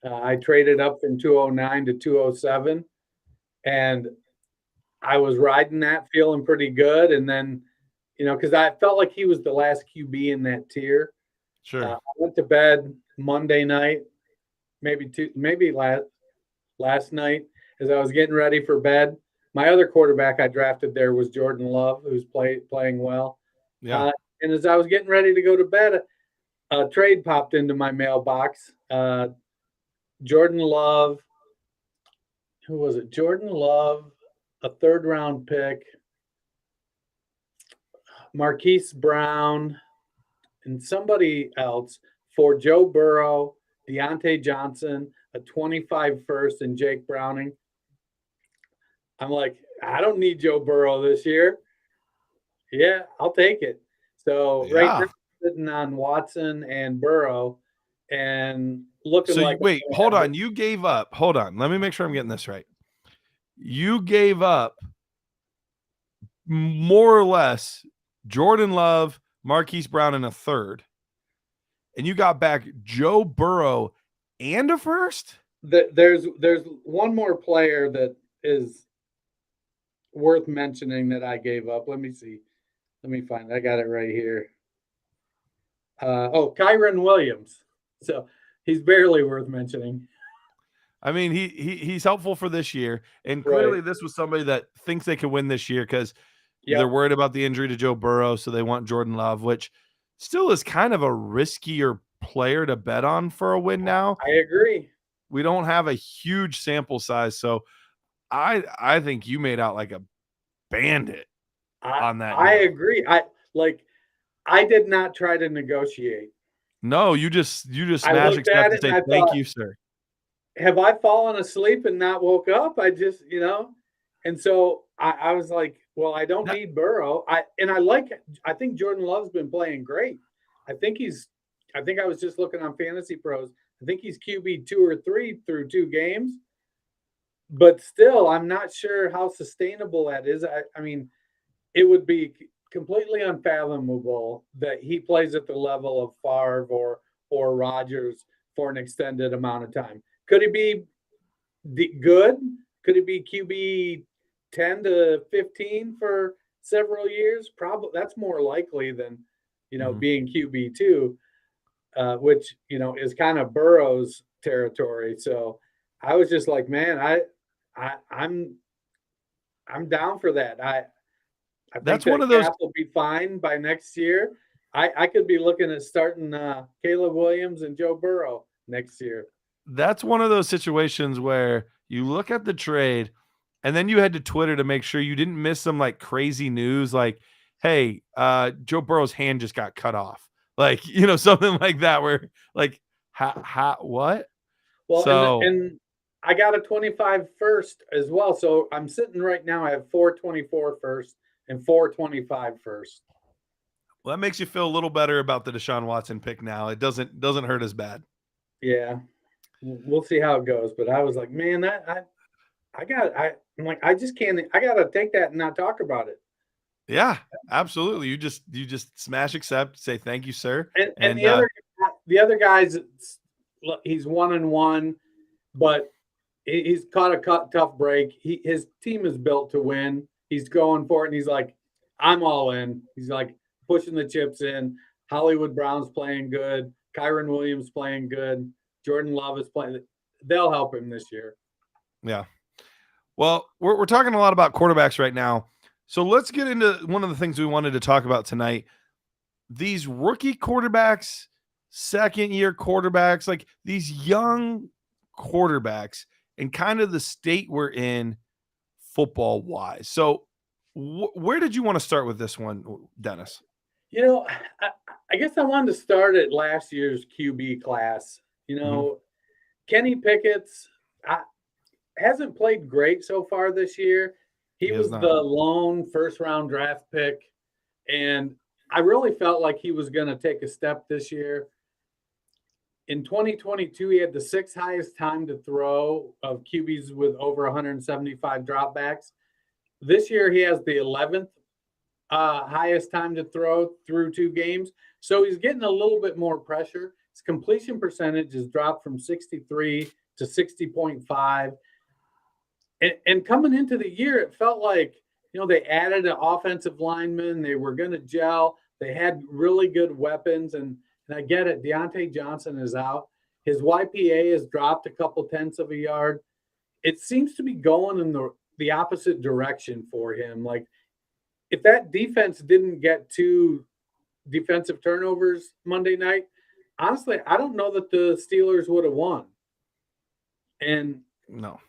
I traded up from 209 to 207, and I was riding that, feeling pretty good. And then, because I felt like he was the last QB in that tier. Sure. I went to bed Monday night, maybe last night, as I was getting ready for bed. My other quarterback I drafted there was Jordan Love, who's playing well. Yeah. And as I was getting ready to go to bed, a trade popped into my mailbox. Jordan Love, who was it? Jordan Love, a 3rd-round pick, Marquise Brown, and somebody else for Joe Burrow, Deontay Johnson, a 25 first, and Jake Browning. I'm like, I don't need Joe Burrow this year. Yeah, I'll take it. So right now, I'm sitting on Watson and Burrow and looking like. Wait, hold on. You gave up. Hold on. Let me make sure I'm getting this right. You gave up more or less Jordan Love, Marquise Brown in a 3rd, and you got back Joe Burrow and a 1st? There's one more player that is worth mentioning that I gave up. Let me see. Let me find it. I got it right here. Kyron Williams. So he's barely worth mentioning. I mean, he's helpful for this year, and clearly this was somebody that thinks they can win this year because they're worried about the injury to Joe Burrow, so they want Jordan Love, which still is kind of a riskier player to bet on for a win now. I agree. We don't have a huge sample size, so I think you made out like a bandit on that. I agree. I did not try to negotiate. No, you just smash accept and say thank you, sir. Have I fallen asleep and not woke up? I just, and so I was like, well, I don't need Burrow. I think Jordan Love's been playing great. I think I was just looking on Fantasy Pros. I think he's QB 2 or 3 through 2 games. But still, I'm not sure how sustainable that is. I mean, it would be completely unfathomable that he plays at the level of Favre or Rodgers for an extended amount of time. Could he be good? Could he be QB 10 to 15 for several years? Probably. That's more likely than, being QB 2, which, is kind of Burrow's territory. So I was just like, man, I'm down for that. I think that's one of those will be fine by next year. I could be looking at starting Caleb Williams and Joe Burrow next year. That's one of those situations where you look at the trade and then you head to Twitter to make sure you didn't miss some like crazy news like, hey, Joe Burrow's hand just got cut off. Like, something like that where like, what? Well, so, and I got a 25 first as well. So I'm sitting right now. I have 424 first and 425 first. Well, that makes you feel a little better about the Deshaun Watson pick now. It doesn't hurt as bad. Yeah, we'll see how it goes. But I was like, man, I'm like, I just can't. I gotta take that and not talk about it. Yeah, absolutely. You just smash accept, say thank you, sir. And the other guys, he's 1-1, but he's caught a tough break. His team is built to win. He's going for it, and he's like, I'm all in. He's like pushing the chips in. Hollywood Brown's playing good. Kyron Williams playing good. Jordan Love is playing. They'll help him this year. Yeah. Well, we're talking a lot about quarterbacks right now. So let's get into one of the things we wanted to talk about tonight. These rookie quarterbacks, second-year quarterbacks, like these young quarterbacks and kind of the state we're in football-wise. So where did you want to start with this one, Dennis? You know, I guess I wanted to start at last year's QB class. You know, Kenny Pickett's hasn't played great so far this year. He was the lone first-round draft pick, and I really felt like he was going to take a step this year. In 2022, he had the 6th highest time to throw of QBs with over 175 dropbacks. This year, he has the 11th highest time to throw through 2 games. So he's getting a little bit more pressure. His completion percentage has dropped from 63 to 60.5. And coming into the year, it felt like, you know, they added an offensive lineman. They were going to gel. They had really good weapons. And I get it. Deontay Johnson is out. His YPA has dropped a couple tenths of a yard. It seems to be going in the opposite direction for him. Like, if that defense didn't get 2 defensive turnovers Monday night, honestly, I don't know that the Steelers would have won. And no.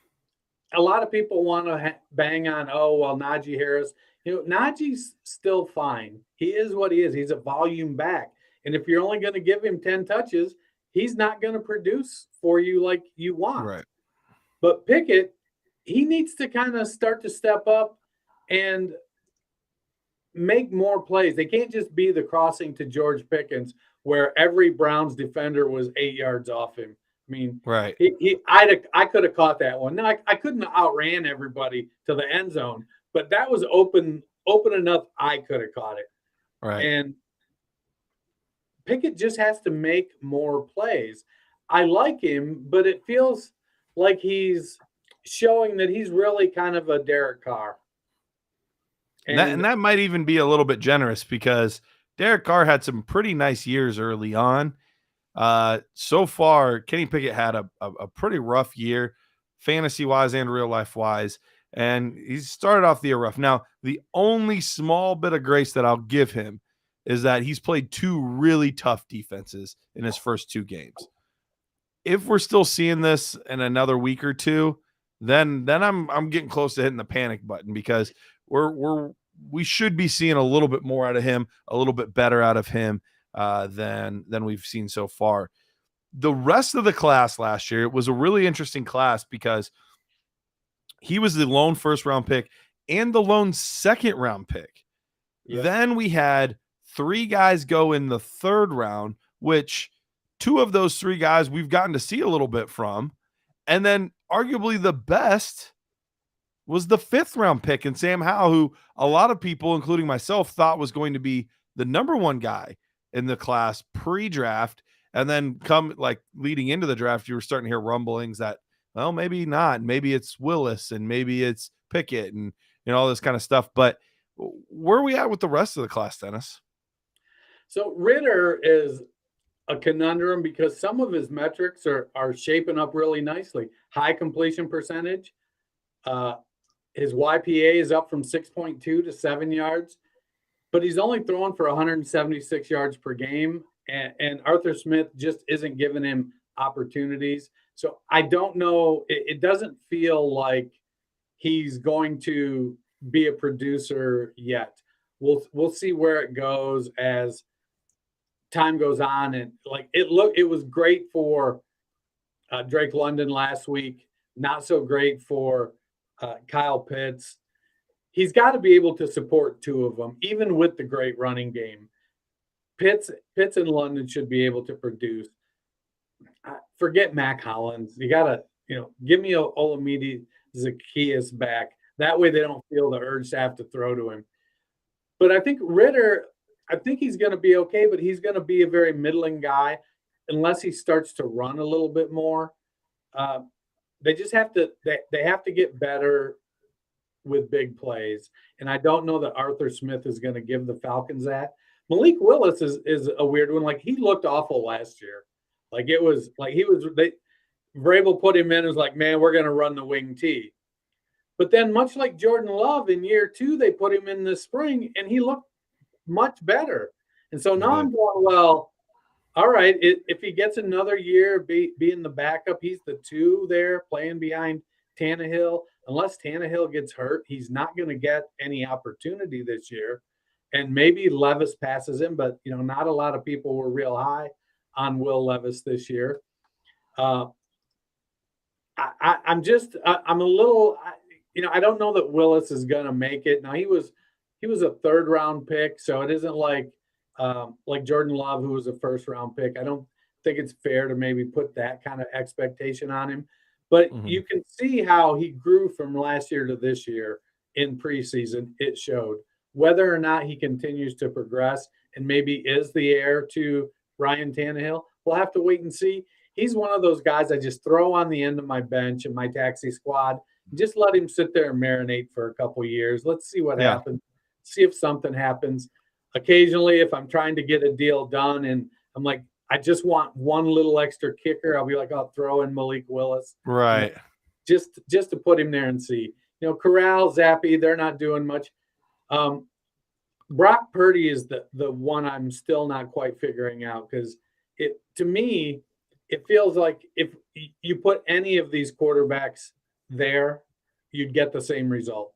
A lot of people want to bang on, Najee Harris. You know, Najee's still fine. He is what he is. He's a volume back. And if you're only going to give him 10 touches, he's not going to produce for you like you want. Right. But Pickett, he needs to kind of start to step up and make more plays. They can't just be the crossing to George Pickens where every Browns defender was 8 yards off him. I mean, right. I could have caught that one. No, I couldn't have outran everybody to the end zone, but that was open enough. I could have caught it. Right. And Pickett just has to make more plays. I like him, but it feels like he's showing that he's really kind of a Derek Carr. And that might even be a little bit generous because Derek Carr had some pretty nice years early on. So far, Kenny Pickett had a pretty rough year, fantasy-wise and real-life-wise, and he started off the year rough. Now, the only small bit of grace that I'll give him is that he's played 2 really tough defenses in his first 2 games. If we're still seeing this in another week or 2, then I'm getting close to hitting the panic button because we should be seeing a little bit more out of him, a little bit better out of him. Than we've seen so far. The rest of the class last year, it was a really interesting class because he was the lone first-round pick and the lone second-round pick. Yep. Then we had 3 guys go in the 3rd round, which 2 of those 3 guys we've gotten to see a little bit from. And then arguably the best was the 5th-round pick in Sam Howell, who a lot of people, including myself, thought was going to be the number 1 guy in the class pre-draft, and then leading into the draft, you were starting to hear rumblings that, well, maybe not. Maybe it's Willis and maybe it's Pickett and all this kind of stuff. But where are we at with the rest of the class, Dennis? So Ritter is a conundrum because some of his metrics are shaping up really nicely. High completion percentage. His YPA is up from 6.2 to 7 yards. But he's only throwing for 176 yards per game, and Arthur Smith just isn't giving him opportunities. So I don't know. It doesn't feel like he's going to be a producer yet. We'll see where it goes as time goes on. And it was great for Drake London last week not so great for Kyle Pitts. He's got to be able to support two of them, even with the great running game. Pitts and London should be able to produce. Forget Mac Hollins. You got to, give me Olamide Zaccheaus back. That way they don't feel the urge to have to throw to him. But I think Ritter, he's going to be okay, but he's going to be a very middling guy unless he starts to run a little bit more. They just have to they have to get better with big plays. And I don't know that Arthur Smith is going to give the Falcons that. Malik Willis is a weird one. Like, he looked awful last year. Like, it was like Vrabel put him in, it was like, man, we're going to run the wing T. But then, much like Jordan Love in year 2, they put him in this spring and he looked much better. And so now I'm going, well, all right, if he gets another year being the backup, he's the 2 there playing behind Tannehill. Unless Tannehill gets hurt, he's not going to get any opportunity this year. And maybe Levis passes him, but, not a lot of people were real high on Will Levis this year. I'm a little, I don't know that Willis is going to make it. Now, he was a 3rd-round pick, so it isn't like Jordan Love, who was a 1st-round pick. I don't think it's fair to maybe put that kind of expectation on him. But you can see how he grew from last year to this year in preseason. It showed. Whether or not he continues to progress and maybe is the heir to Ryan Tannehill, we'll have to wait and see. He's one of those guys I just throw on the end of my bench in my taxi squad. Just let him sit there and marinate for a couple years. Let's see what happens. See if something happens. Occasionally, if I'm trying to get a deal done and I'm like, I just want one little extra kicker, I'll be like, I'll throw in Malik Willis. Right. Just to put him there and see. Corral, Zappy, they're not doing much. Brock Purdy is the one I'm still not quite figuring out, because to me, it feels like if you put any of these quarterbacks there, you'd get the same result.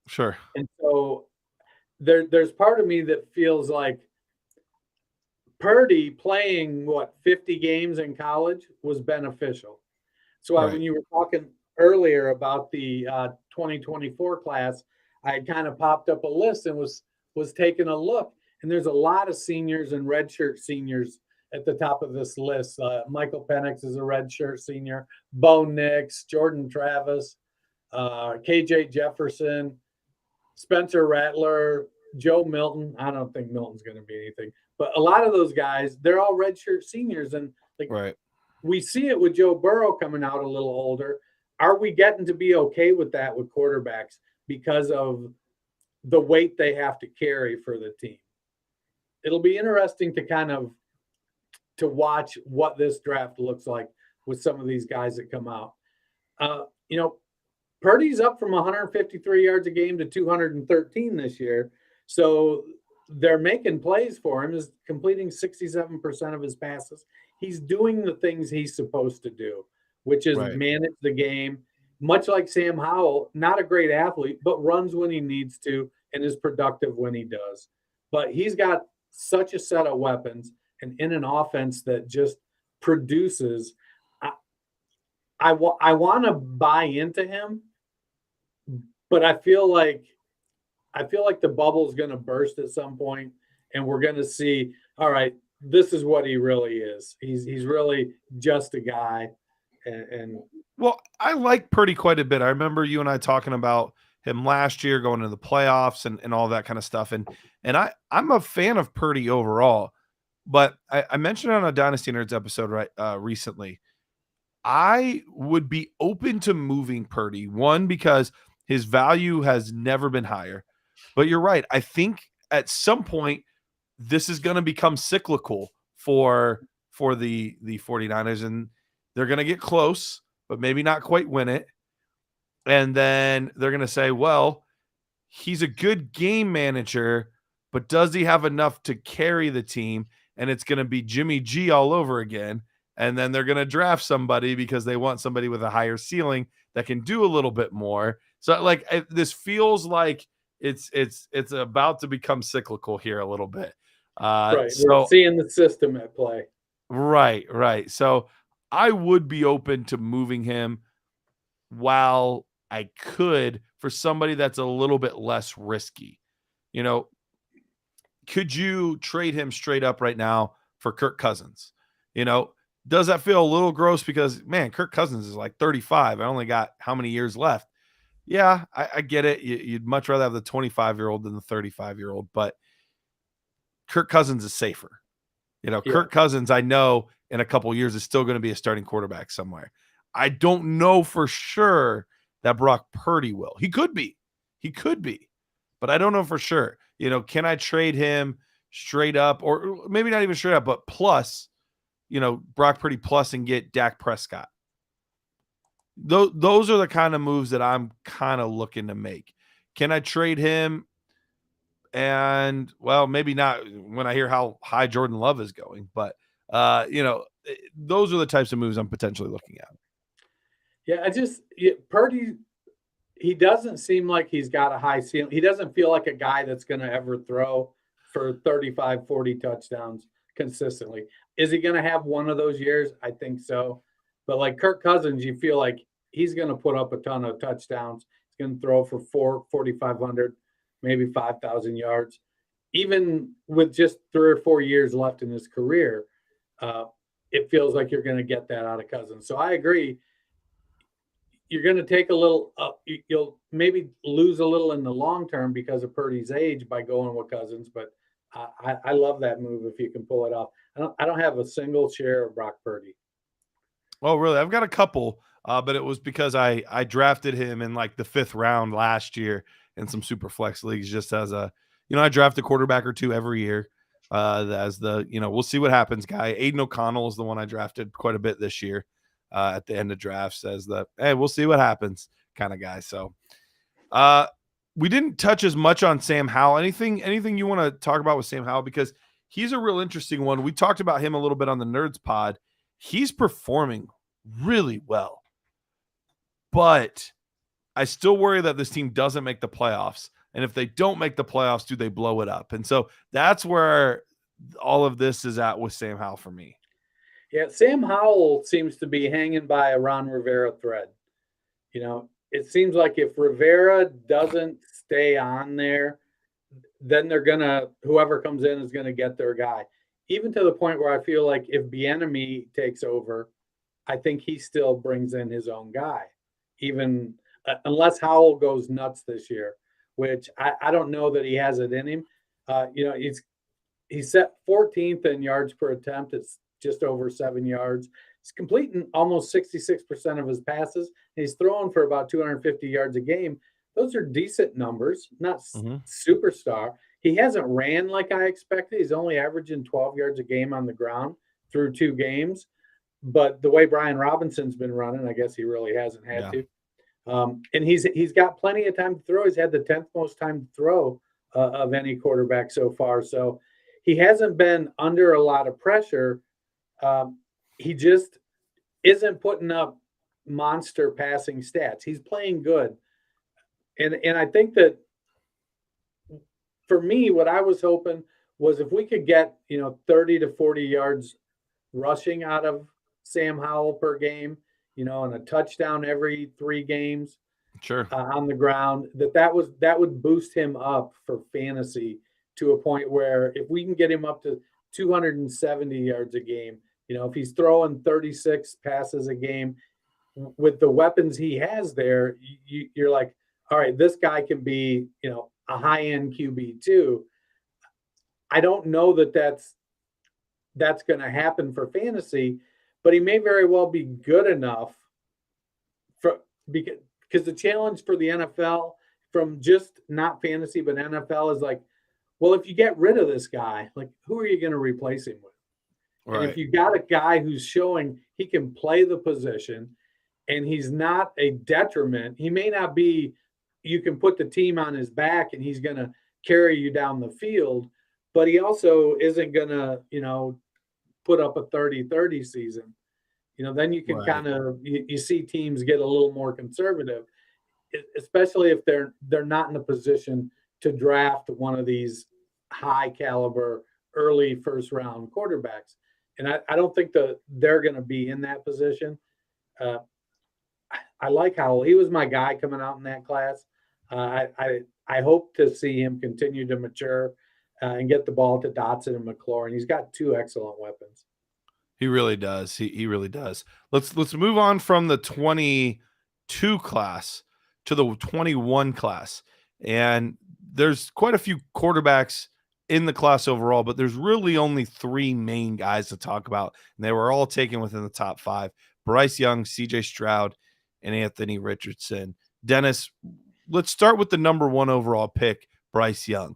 Sure. And so there's part of me that feels like Purdy playing 50 games in college was beneficial. So when you were talking earlier about the 2024 class, I had kind of popped up a list and was taking a look, and there's a lot of seniors and redshirt seniors at the top of this list. Michael Penix is a redshirt senior, Bo Nix, Jordan Travis, KJ Jefferson, Spencer Rattler, Joe Milton. I don't think Milton's going to be anything, but a lot of those guys, they're all redshirt seniors. And we see it with Joe Burrow coming out a little older. Are we getting to be okay with that with quarterbacks because of the weight they have to carry for the team? It'll be interesting to watch what this draft looks like with some of these guys that come out. Purdy's up from 153 yards a game to 213 this year. So they're making plays for him. Is completing 67% of his passes. He's doing the things he's supposed to do, which is manage the game, much like Sam Howell, not a great athlete, but runs when he needs to and is productive when he does. But he's got such a set of weapons and in an offense that just produces. I want to buy into him, but I feel like the bubble's going to burst at some point, and we're going to see, all right, this is what he really is. He's really just a guy. And well, I like Purdy quite a bit. I remember you and I talking about him last year going into the playoffs and all that kind of stuff. And I'm a fan of Purdy overall, but I mentioned on a Dynasty Nerds episode recently, I would be open to moving Purdy. One, because his value has never been higher. But you're right. I think at some point this is going to become cyclical for the 49ers, and they're going to get close, but maybe not quite win it. And then they're going to say, well, he's a good game manager, but does he have enough to carry the team? And it's going to be Jimmy G all over again. And then they're going to draft somebody because they want somebody with a higher ceiling that can do a little bit more. So this feels like it's about to become cyclical here a little bit. So we're seeing the system at play. Right. So I would be open to moving him. while I could for somebody that's a little bit less risky. You know, could you trade him straight up right now for Kirk Cousins? You know, does that feel a little gross because, man, Kirk Cousins is like 35. I only got how many years left? Yeah, I get it. You'd much rather have the 25-year-old than the 35-year-old, but Kirk Cousins is safer. You know, Kirk Cousins, I know in a couple years is still going to be a starting quarterback somewhere. I don't know for sure that Brock Purdy will. He could be, but I don't know for sure. You know, can I trade him straight up, or maybe not even straight up, but plus, you know, Brock Purdy plus and get Dak Prescott? Those are the kind of moves that I'm kind of looking to make. Can I trade him? And well, maybe not when I hear how high Jordan Love is going, but you know, those are the types of moves I'm potentially looking at. Yeah, Purdy, he doesn't seem like he's got a high ceiling. He doesn't feel like a guy that's going to ever throw for 35, 40 touchdowns consistently. Is he going to have one of those years? I think so. But like Kirk Cousins, you feel like he's going to put up a ton of touchdowns. He's going to throw for 4,500, maybe 5,000 yards. Even with just 3 or 4 years left in his career, it feels like you're going to get that out of Cousins. So I agree. You're going to take a little, you'll maybe lose a little in the long term because of Purdy's age by going with Cousins, but I love that move if you can pull it off. I don't have a single share of Brock Purdy. Oh, really? I've got a couple, but it was because I drafted him in like the 5th round last year in some super flex leagues, just as a, you know, I draft a quarterback or two every year as the, you know, we'll see what happens guy. Aiden O'Connell is the one I drafted quite a bit this year at the end of drafts as the, hey, we'll see what happens kind of guy. So we didn't touch as much on Sam Howell. Anything you want to talk about with Sam Howell? Because he's a real interesting one. We talked about him a little bit on the Nerds pod. He's performing really well, but I still worry that this team doesn't make the playoffs. And if they don't make the playoffs, do they blow it up? And so that's where all of this is at with Sam Howell for me. Yeah, Sam Howell seems to be hanging by a Ron Rivera thread. You know, it seems like if Rivera doesn't stay on there, then they're going to, whoever comes in is going to get their guy. Even to the point where I feel like if Bieniemy takes over, I think he still brings in his own guy, even unless Howell goes nuts this year, which I don't know that he has it in him. You know, he's set 14th in yards per attempt. It's just over 7 yards. He's completing almost 66% of his passes. And he's throwing for about 250 yards a game. Those are decent numbers, not superstar. He hasn't ran like I expected. He's only averaging 12 yards a game on the ground through 2 games. But the way Brian Robinson's been running, I guess he really hasn't had to. And he's got plenty of time to throw. He's had the 10th most time to throw of any quarterback so far. So he hasn't been under a lot of pressure. He just isn't putting up monster passing stats. He's playing good. And I think that for me, what I was hoping was if we could get, 30 to 40 yards rushing out of Sam Howell per game, and a touchdown every 3 games on the ground, that would boost him up for fantasy to a point where if we can get him up to 270 yards a game, if he's throwing 36 passes a game with the weapons he has there, you're like, all right, this guy can be, a high-end QB too. I don't know that that's going to happen for fantasy, but he may very well be good enough because the challenge for the NFL from just not fantasy, but NFL is like, well, if you get rid of this guy, like who are you going to replace him with? Right. And if you got a guy who's showing he can play the position and he's not a detriment, he may not be, you can put the team on his back and he's going to carry you down the field, but he also isn't going to, put up a 30-30 season. Then you can kind of, you see teams get a little more conservative, especially if they're not in a position to draft one of these high caliber early first round quarterbacks. And I don't think that they're going to be in that position. like Howell. He was my guy coming out in that class. I hope to see him continue to mature and get the ball to Dotson and McLaurin. He's got two excellent weapons. He really does. He really does. Let's move on from the 22 class to the 21 class. And there's quite a few quarterbacks in the class overall, but there's really only three main guys to talk about. And they were all taken within the top 5. Bryce Young, CJ Stroud, and Anthony Richardson. Dennis, let's start with the number 1 overall pick, Bryce Young.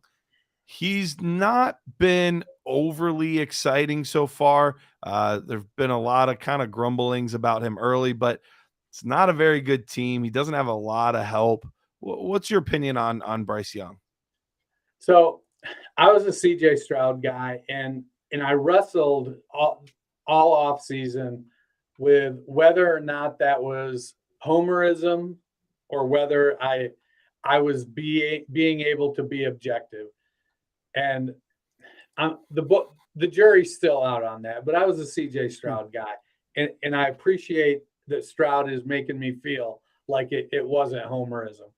He's not been overly exciting so far. There've been a lot of kind of grumblings about him early, but it's not a very good team. He doesn't have a lot of help. What's your opinion on Bryce Young? So I was a CJ Stroud guy, and I wrestled all off season with whether or not that was homerism or whether I was being able to be objective. And the jury's still out on that, but I was a CJ Stroud guy, and I appreciate that Stroud is making me feel like it wasn't homerism.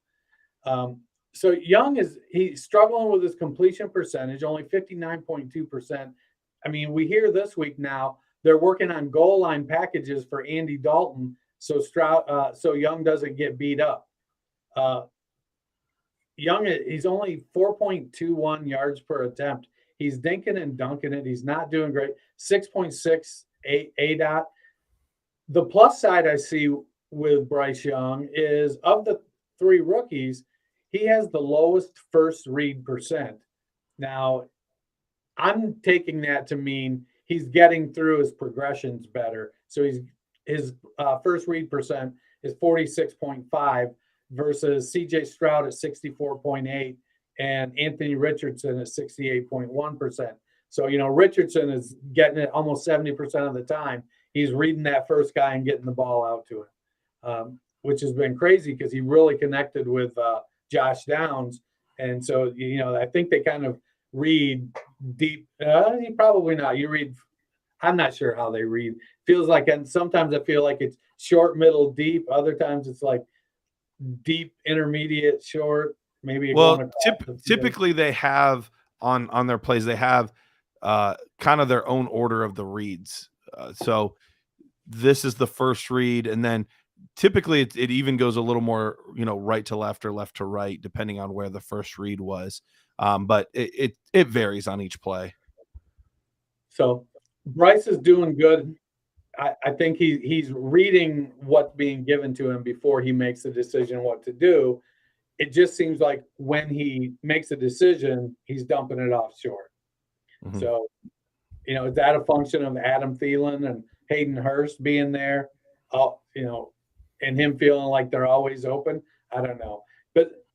So Young he's struggling with his completion percentage, only 59.2%. I mean, we hear this week now they're working on goal line packages for Andy Dalton, so Young doesn't get beat up. Young, he's only 4.21 yards per attempt. He's dinking and dunking it. He's not doing great. 6.6 ADOT. The plus side I see with Bryce Young is of the 3 rookies, he has the lowest first read percent. Now, I'm taking that to mean he's getting through his progressions better. So his first read percent is 46.5 versus CJ Stroud at 64.8 and Anthony Richardson at 68.1%. So, Richardson is getting it almost 70% of the time. He's reading that first guy and getting the ball out to him, which has been crazy because he really connected with Josh Downs. And so, I think they kind of read deep. Probably not. I'm not sure how they read. Feels like, and sometimes I feel like it's short, middle, deep. Other times it's like deep, intermediate, short. Maybe. Well, typically they have on their plays, they have kind of their own order of the reads. So this is the first read, and then typically it even goes a little more, right to left or left to right, depending on where the first read was. But it varies on each play. So Bryce is doing good. I think he's reading what's being given to him before he makes the decision what to do. It just seems like when he makes a decision, he's dumping it off short. Mm-hmm. So, is that a function of Adam Thielen and Hayden Hurst being there, and him feeling like they're always open? I don't know. But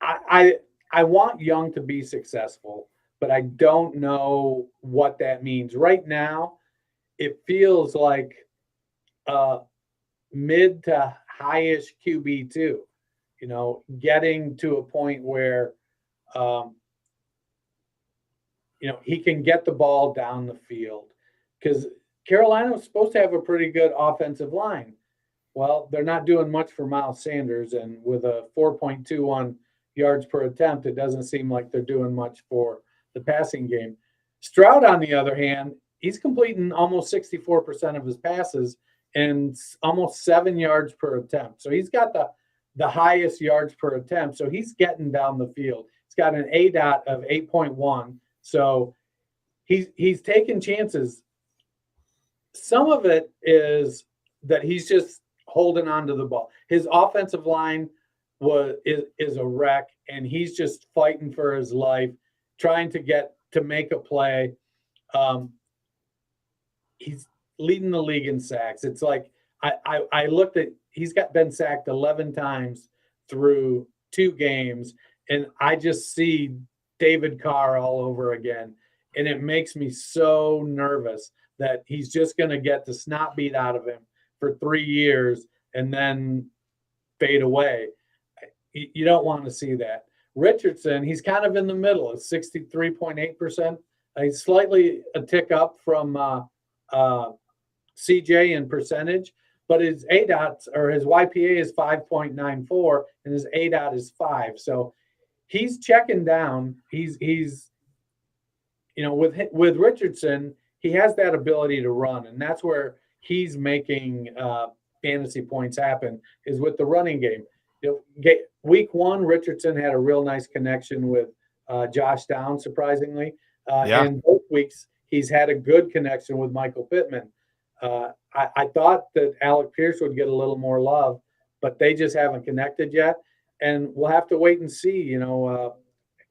I want Young to be successful, but I don't know what that means. Right now, it feels like mid to high-ish QB2, getting to a point where, he can get the ball down the field. Because Carolina was supposed to have a pretty good offensive line. Well, they're not doing much for Miles Sanders, and with a 4.21 yards per attempt, it doesn't seem like they're doing much for the passing game. Stroud, on the other hand, he's completing almost 64% of his passes and almost 7 yards per attempt. So he's got the highest yards per attempt. So he's getting down the field. He's got an ADOT of 8.1. So he's taking chances. Some of it is that he's just holding on to the ball. His offensive line is a wreck, and he's just fighting for his life, trying to make a play. He's leading the league in sacks. It's like I looked at, he's been sacked 11 times through 2 games, and I just see David Carr all over again. And it makes me so nervous that he's just going to get the snot beat out of him for 3 years and then fade away. You don't want to see that. Richardson, he's kind of in the middle. It's 63.8%. He's slightly a tick up from CJ in percentage, but his ADOT or his YPA is 5.94 and his ADOT is 5. So he's checking down. He's with Richardson, he has that ability to run, and that's where he's making fantasy points happen is with the running game. Week 1, Richardson had a real nice connection with Josh Downs, surprisingly. And both weeks, he's had a good connection with Michael Pittman. I thought that Alec Pierce would get a little more love, but they just haven't connected yet. And we'll have to wait and see.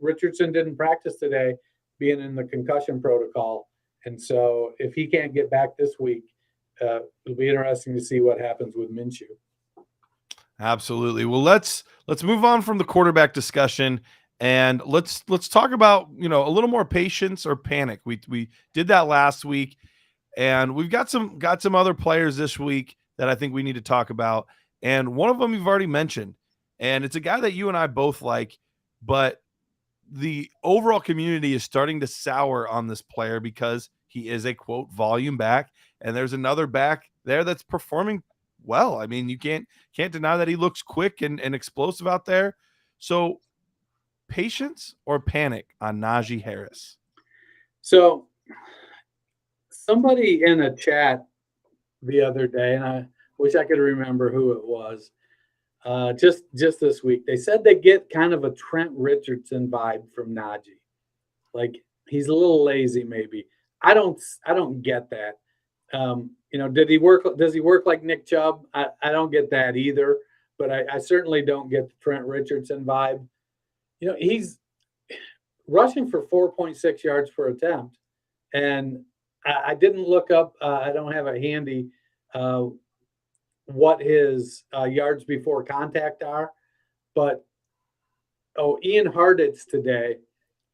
Richardson didn't practice today, being in the concussion protocol. And so if he can't get back this week, it'll be interesting to see what happens with Minshew. Absolutely. Well, let's move on from the quarterback discussion and let's talk about, a little more patience or panic. We did that last week, and we've got some other players this week that I think we need to talk about. And one of them you've already mentioned, and it's a guy that you and I both like, but the overall community is starting to sour on this player because he is a quote volume back, and there's another back there that's performing well. I mean, you can't deny that he looks quick and explosive out there. So patience or panic on Najee Harris? So somebody in a chat the other day, and I wish I could remember who it was, just this week, they said they get kind of a Trent Richardson vibe from Najee. Like he's a little lazy, maybe. I don't get that. Does he work like Nick Chubb? I don't get that either, but I certainly don't get the Trent Richardson vibe. He's rushing for 4.6 yards per attempt. And I didn't look up, I don't have it handy, what his yards before contact are. But, Ian Harditz today,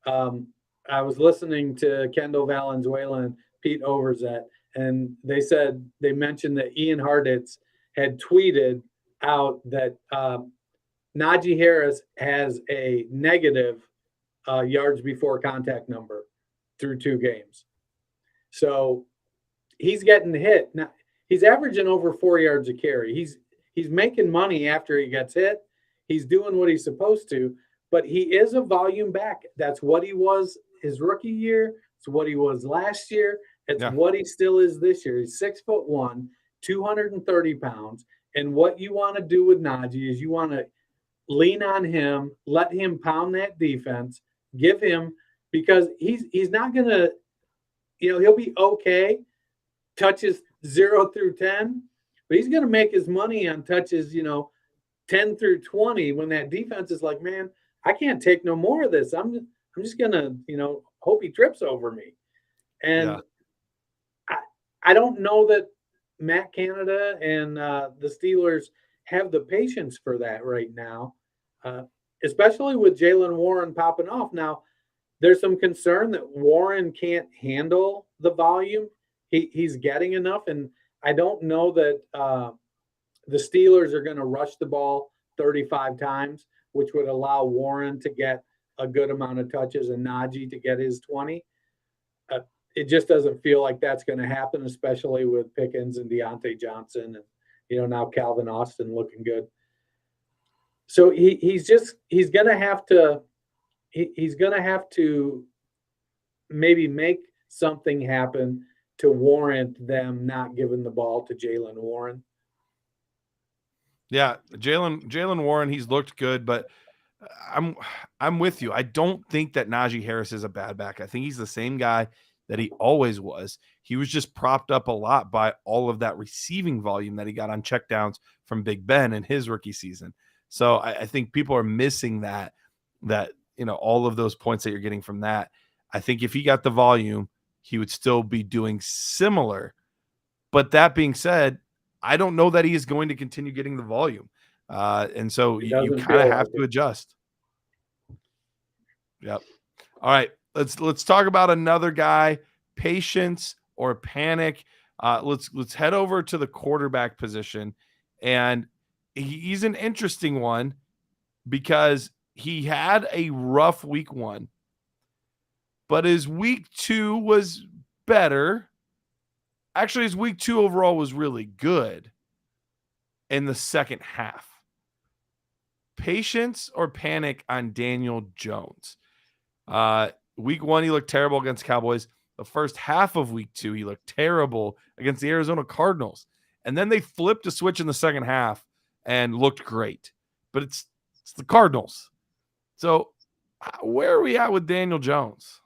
I was listening to Kendall Valenzuela and Pete Overzet, and they mentioned that Ian Harditz had tweeted out that Najee Harris has a negative yards before contact number through 2 games. So he's getting hit. Now, he's averaging over 4 yards a carry. He's making money after he gets hit. He's doing what he's supposed to, but he is a volume back. That's what he was his rookie year. It's what he was last year. It's what he still is this year. He's 6'1", 230 pounds. And what you want to do with Najee is you want to lean on him, let him pound that defense, give him, because he's not going to, he'll be okay, touches 0 through 10, but he's going to make his money on touches, 10 through 20 when that defense is like, man, I can't take no more of this. I'm just going to, hope he trips over me. And I don't know that Matt Canada and the Steelers have the patience for that right now, especially with Jaylen Warren popping off. Now, there's some concern that Warren can't handle the volume. He's getting enough, and I don't know that the Steelers are going to rush the ball 35 times, which would allow Warren to get a good amount of touches and Najee to get his 20. It just doesn't feel like that's going to happen, especially with Pickens and Deontay Johnson and, now Calvin Austin looking good. So he's going to have to maybe make something happen to warrant them not giving the ball to Jaylen Warren. Yeah, Jaylen Warren, he's looked good, but I'm with you. I don't think that Najee Harris is a bad back. I think he's the same guy that he always was. He was just propped up a lot by all of that receiving volume that he got on checkdowns from Big Ben in his rookie season. So I think people are missing that all of those points that you're getting from that. I think if he got the volume, he would still be doing similar. But that being said, I don't know that he is going to continue getting the volume. And so you kind of have to adjust. Yep. All right. Let's talk about another guy, patience or panic. Let's head over to the quarterback position. And he's an interesting one because he had a rough week 1, but his week 2 was better. Actually, his week 2 overall was really good. in the second half. Patience or panic on Daniel Jones. Week 1, he looked terrible against Cowboys. The first half of week 2, he looked terrible against the Arizona Cardinals. And then they flipped a switch in the second half and looked great. But it's the Cardinals. So where are we at with Daniel Jones?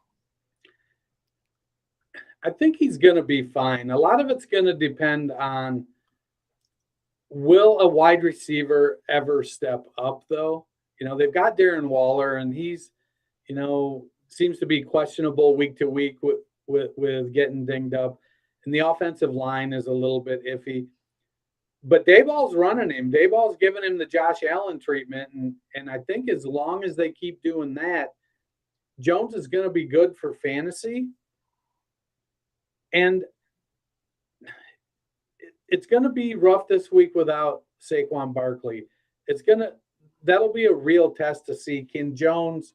I think he's going to be fine. A lot of it's going to depend on, will a wide receiver ever step up, though? You know, they've got Darren Waller, and he's, you know, seems to be questionable week to week with getting dinged up. And the offensive line is a little bit iffy. But Dayball's running him. Dayball's giving him the Josh Allen treatment. And I think as long as they keep doing that, Jones is going to be good for fantasy. And it's going to be rough this week without Saquon Barkley. That'll be a real test to see, can Jones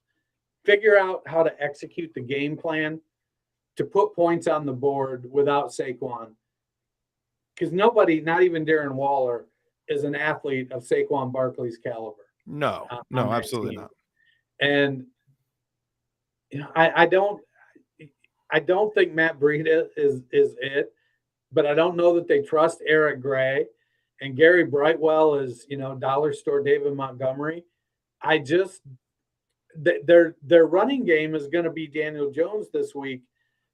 figure out how to execute the game plan to put points on the board without Saquon? Because nobody, not even Darren Waller, is an athlete of Saquon Barkley's caliber. No, absolutely not. And you know, I don't think Matt Breida is it, but I don't know that they trust Eric Gray, and Gary Brightwell is, you know, dollar store David Montgomery. Their running game is going to be Daniel Jones this week,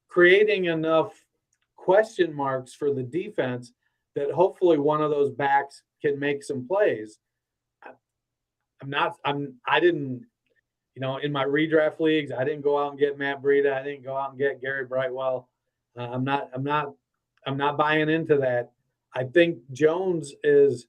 creating enough question marks for the defense that hopefully one of those backs can make some plays. I didn't, you know, in my redraft leagues, I didn't go out and get Matt Breida. I didn't go out and get Gary Brightwell. I'm not buying into that. I think Jones has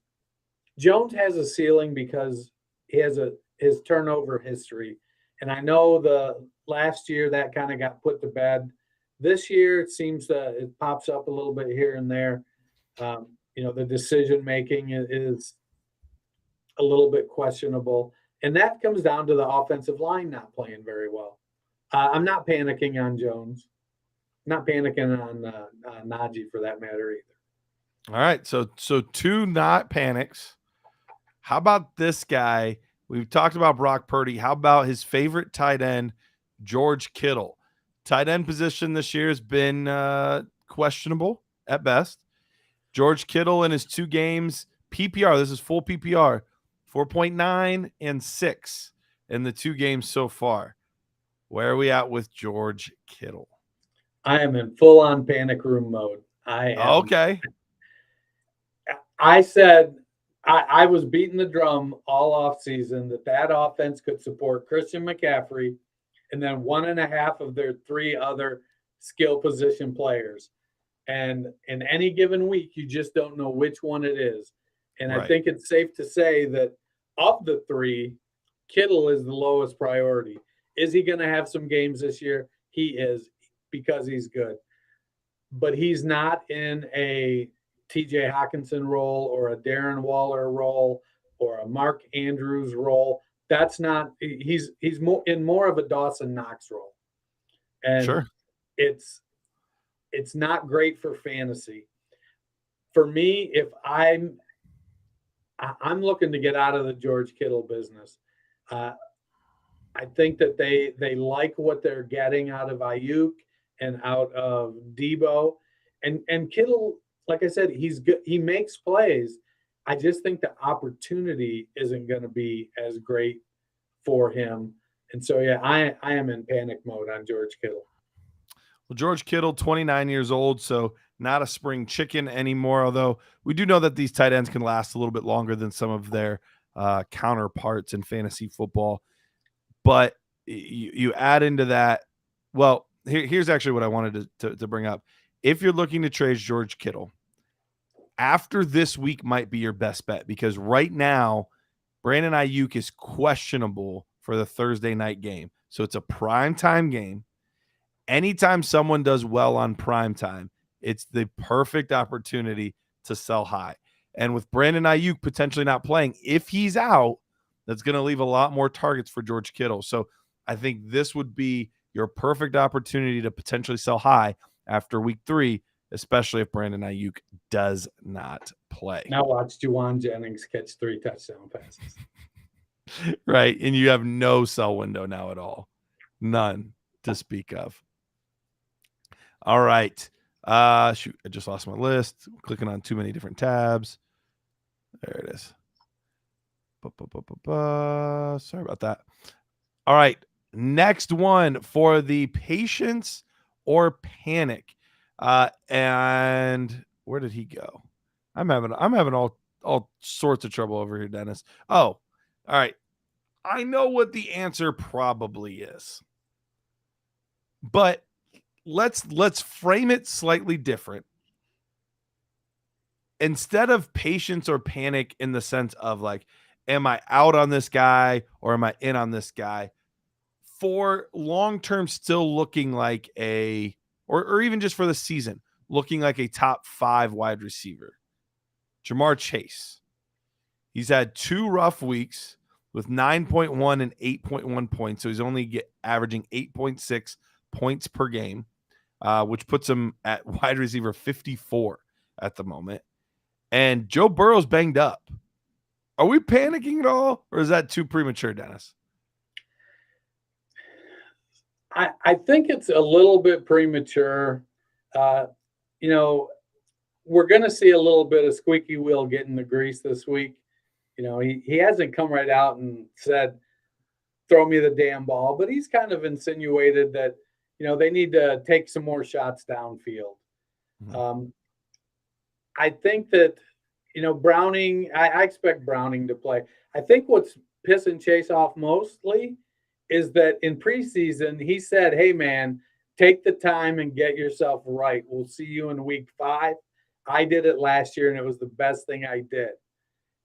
a ceiling because he has his turnover history. And I know the last year that kind of got put to bed. This year, it seems that it pops up a little bit here and there. You know, the decision making is a little bit questionable. And that comes down to the offensive line not playing very well. I'm not panicking on Jones. Not panicking on Najee for that matter either. All right, so 2 not panics. How about this guy? We've talked about Brock Purdy. How about his favorite tight end, George Kittle? Tight end position this year has been questionable at best. George Kittle in his 2 games, PPR, this is full PPR, 4.9 and 6 in the 2 games so far. Where are we at with George Kittle? I am in full-on panic room mode. Okay. I said I was beating the drum all off season that offense could support Christian McCaffrey and then 1.5 of their 3 other skill position players. And in any given week, you just don't know which one it is. And right. I think it's safe to say that of the 3, Kittle is the lowest priority. Is he going to have some games this year? He is, because he's good. But he's not in a TJ Hawkinson role or a Darren Waller role or a Mark Andrews role. That's not, he's more of a Dawson Knox role. And sure. It's not great for fantasy. For me, if I'm looking to get out of the George Kittle business. I think that they like what they're getting out of Ayuk and out of Debo, and Kittle. Like I said, he's good. He makes plays. I just think the opportunity isn't going to be as great for him. And so, yeah, I am in panic mode on George Kittle. Well, George Kittle, 29 years old, so not a spring chicken anymore, although we do know that these tight ends can last a little bit longer than some of their counterparts in fantasy football. But you add into that, well, here's actually what I wanted to bring up. If you're looking to trade George Kittle, after this week might be your best bet, because right now, Brandon Ayuk is questionable for the Thursday night game. So it's a primetime game. Anytime someone does well on primetime, it's the perfect opportunity to sell high. And with Brandon Ayuk potentially not playing, if he's out, that's going to leave a lot more targets for George Kittle. So I think this would be your perfect opportunity to potentially sell high after week 3 especially if Brandon Ayuk does not play. Now watch Juwan Jennings catch 3 touchdown passes. Right. And you have no sell window now at all. None to speak of. All right. Shoot, I just lost my list. I'm clicking on too many different tabs. There it is. Sorry about that. All right. Next one for the patience or panic. And where did he go? I'm having all sorts of trouble over here, Dennis. Oh, all right. I know what the answer probably is. But let's frame it slightly different. Instead of patience or panic in the sense of like, am I out on this guy or am I in on this guy? For long-term, still looking like or even just for the season, looking like a top 5 wide receiver. Jamar Chase. He's had 2 rough weeks with 9.1 and 8.1 points. So he's only averaging 8.6 points per game, which puts him at wide receiver 54 at the moment. And Joe Burrow's banged up. Are we panicking at all, or is that too premature, Dennis? I think it's a little bit premature. We're going to see a little bit of squeaky wheel getting the grease this week. He hasn't come right out and said, throw me the damn ball, but he's kind of insinuated that, they need to take some more shots downfield. Mm-hmm. I think that, Browning, I expect Browning to play. I think what's pissing Chase off mostly is that in preseason, he said, hey, man, take the time and get yourself right. We'll see you in week 5. I did it last year, and it was the best thing I did.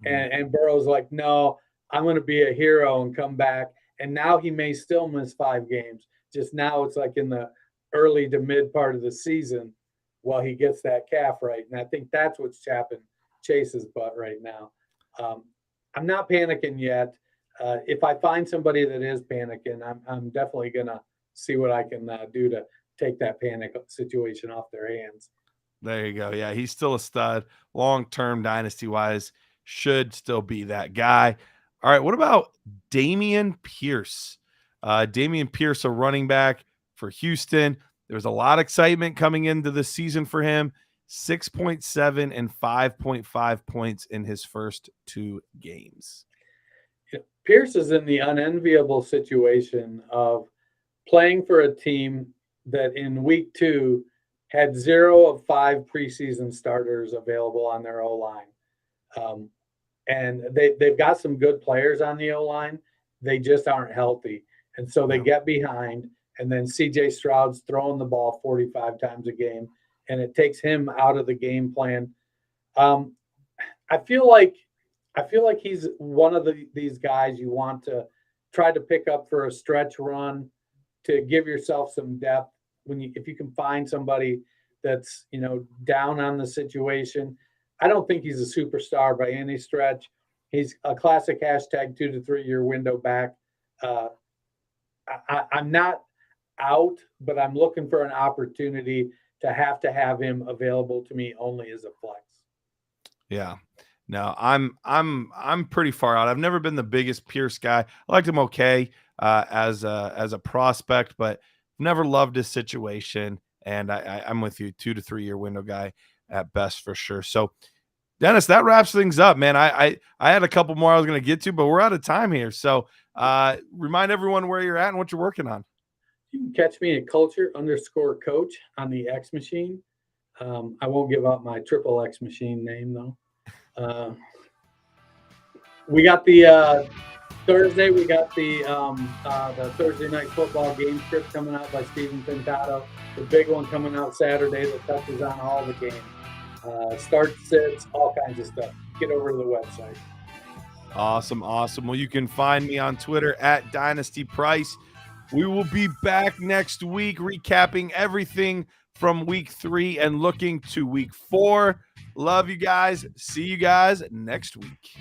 Mm-hmm. And Burrow's like, no, I'm going to be a hero and come back. And now he may still miss 5 games. Just now it's like in the early to mid part of the season while he gets that calf right. And I think that's what's chapping Chase's butt right now. I'm not panicking yet. If I find somebody that is panicking, I'm definitely going to see what I can do to take that panic situation off their hands. There you go. Yeah, he's still a stud. Long-term dynasty-wise, should still be that guy. All right, what about Dameon Pierce? Dameon Pierce, a running back for Houston. There was a lot of excitement coming into the season for him. 6.7 and 5.5 points in his first 2 games. Pierce is in the unenviable situation of playing for a team that in week 2 had 0 of 5 preseason starters available on their O-line. And they've got some good players on the O-line. They just aren't healthy. And so they get behind, and then C.J. Stroud's throwing the ball 45 times a game, and it takes him out of the game plan. I feel like he's one of these guys you want to try to pick up for a stretch run to give yourself some depth. If you can find somebody that's down on the situation. I don't think he's a superstar by any stretch. He's a classic hashtag 2 to 3 year window back. I'm not out, but I'm looking for an opportunity to have him available to me only as a flex. Yeah. No, I'm pretty far out. I've never been the biggest Pierce guy. I liked him okay as a prospect, but never loved his situation. And I'm with you, 2 to 3 year window guy at best for sure. So, Dennis, that wraps things up, man. I had a couple more I was going to get to, but we're out of time here. So, remind everyone where you're at and what you're working on. You can catch me at culture_coach on the X machine. I won't give up my triple X machine name though. We got the Thursday. We got the Thursday night football game script coming out by Steven Pintato. The big one coming out Saturday that touches on all the games. Start sits, all kinds of stuff. Get over to the website. Awesome. Well, you can find me on Twitter at Dynasty Price. We will be back next week recapping everything from week 3 and looking to week 4. Love you guys. See you guys next week.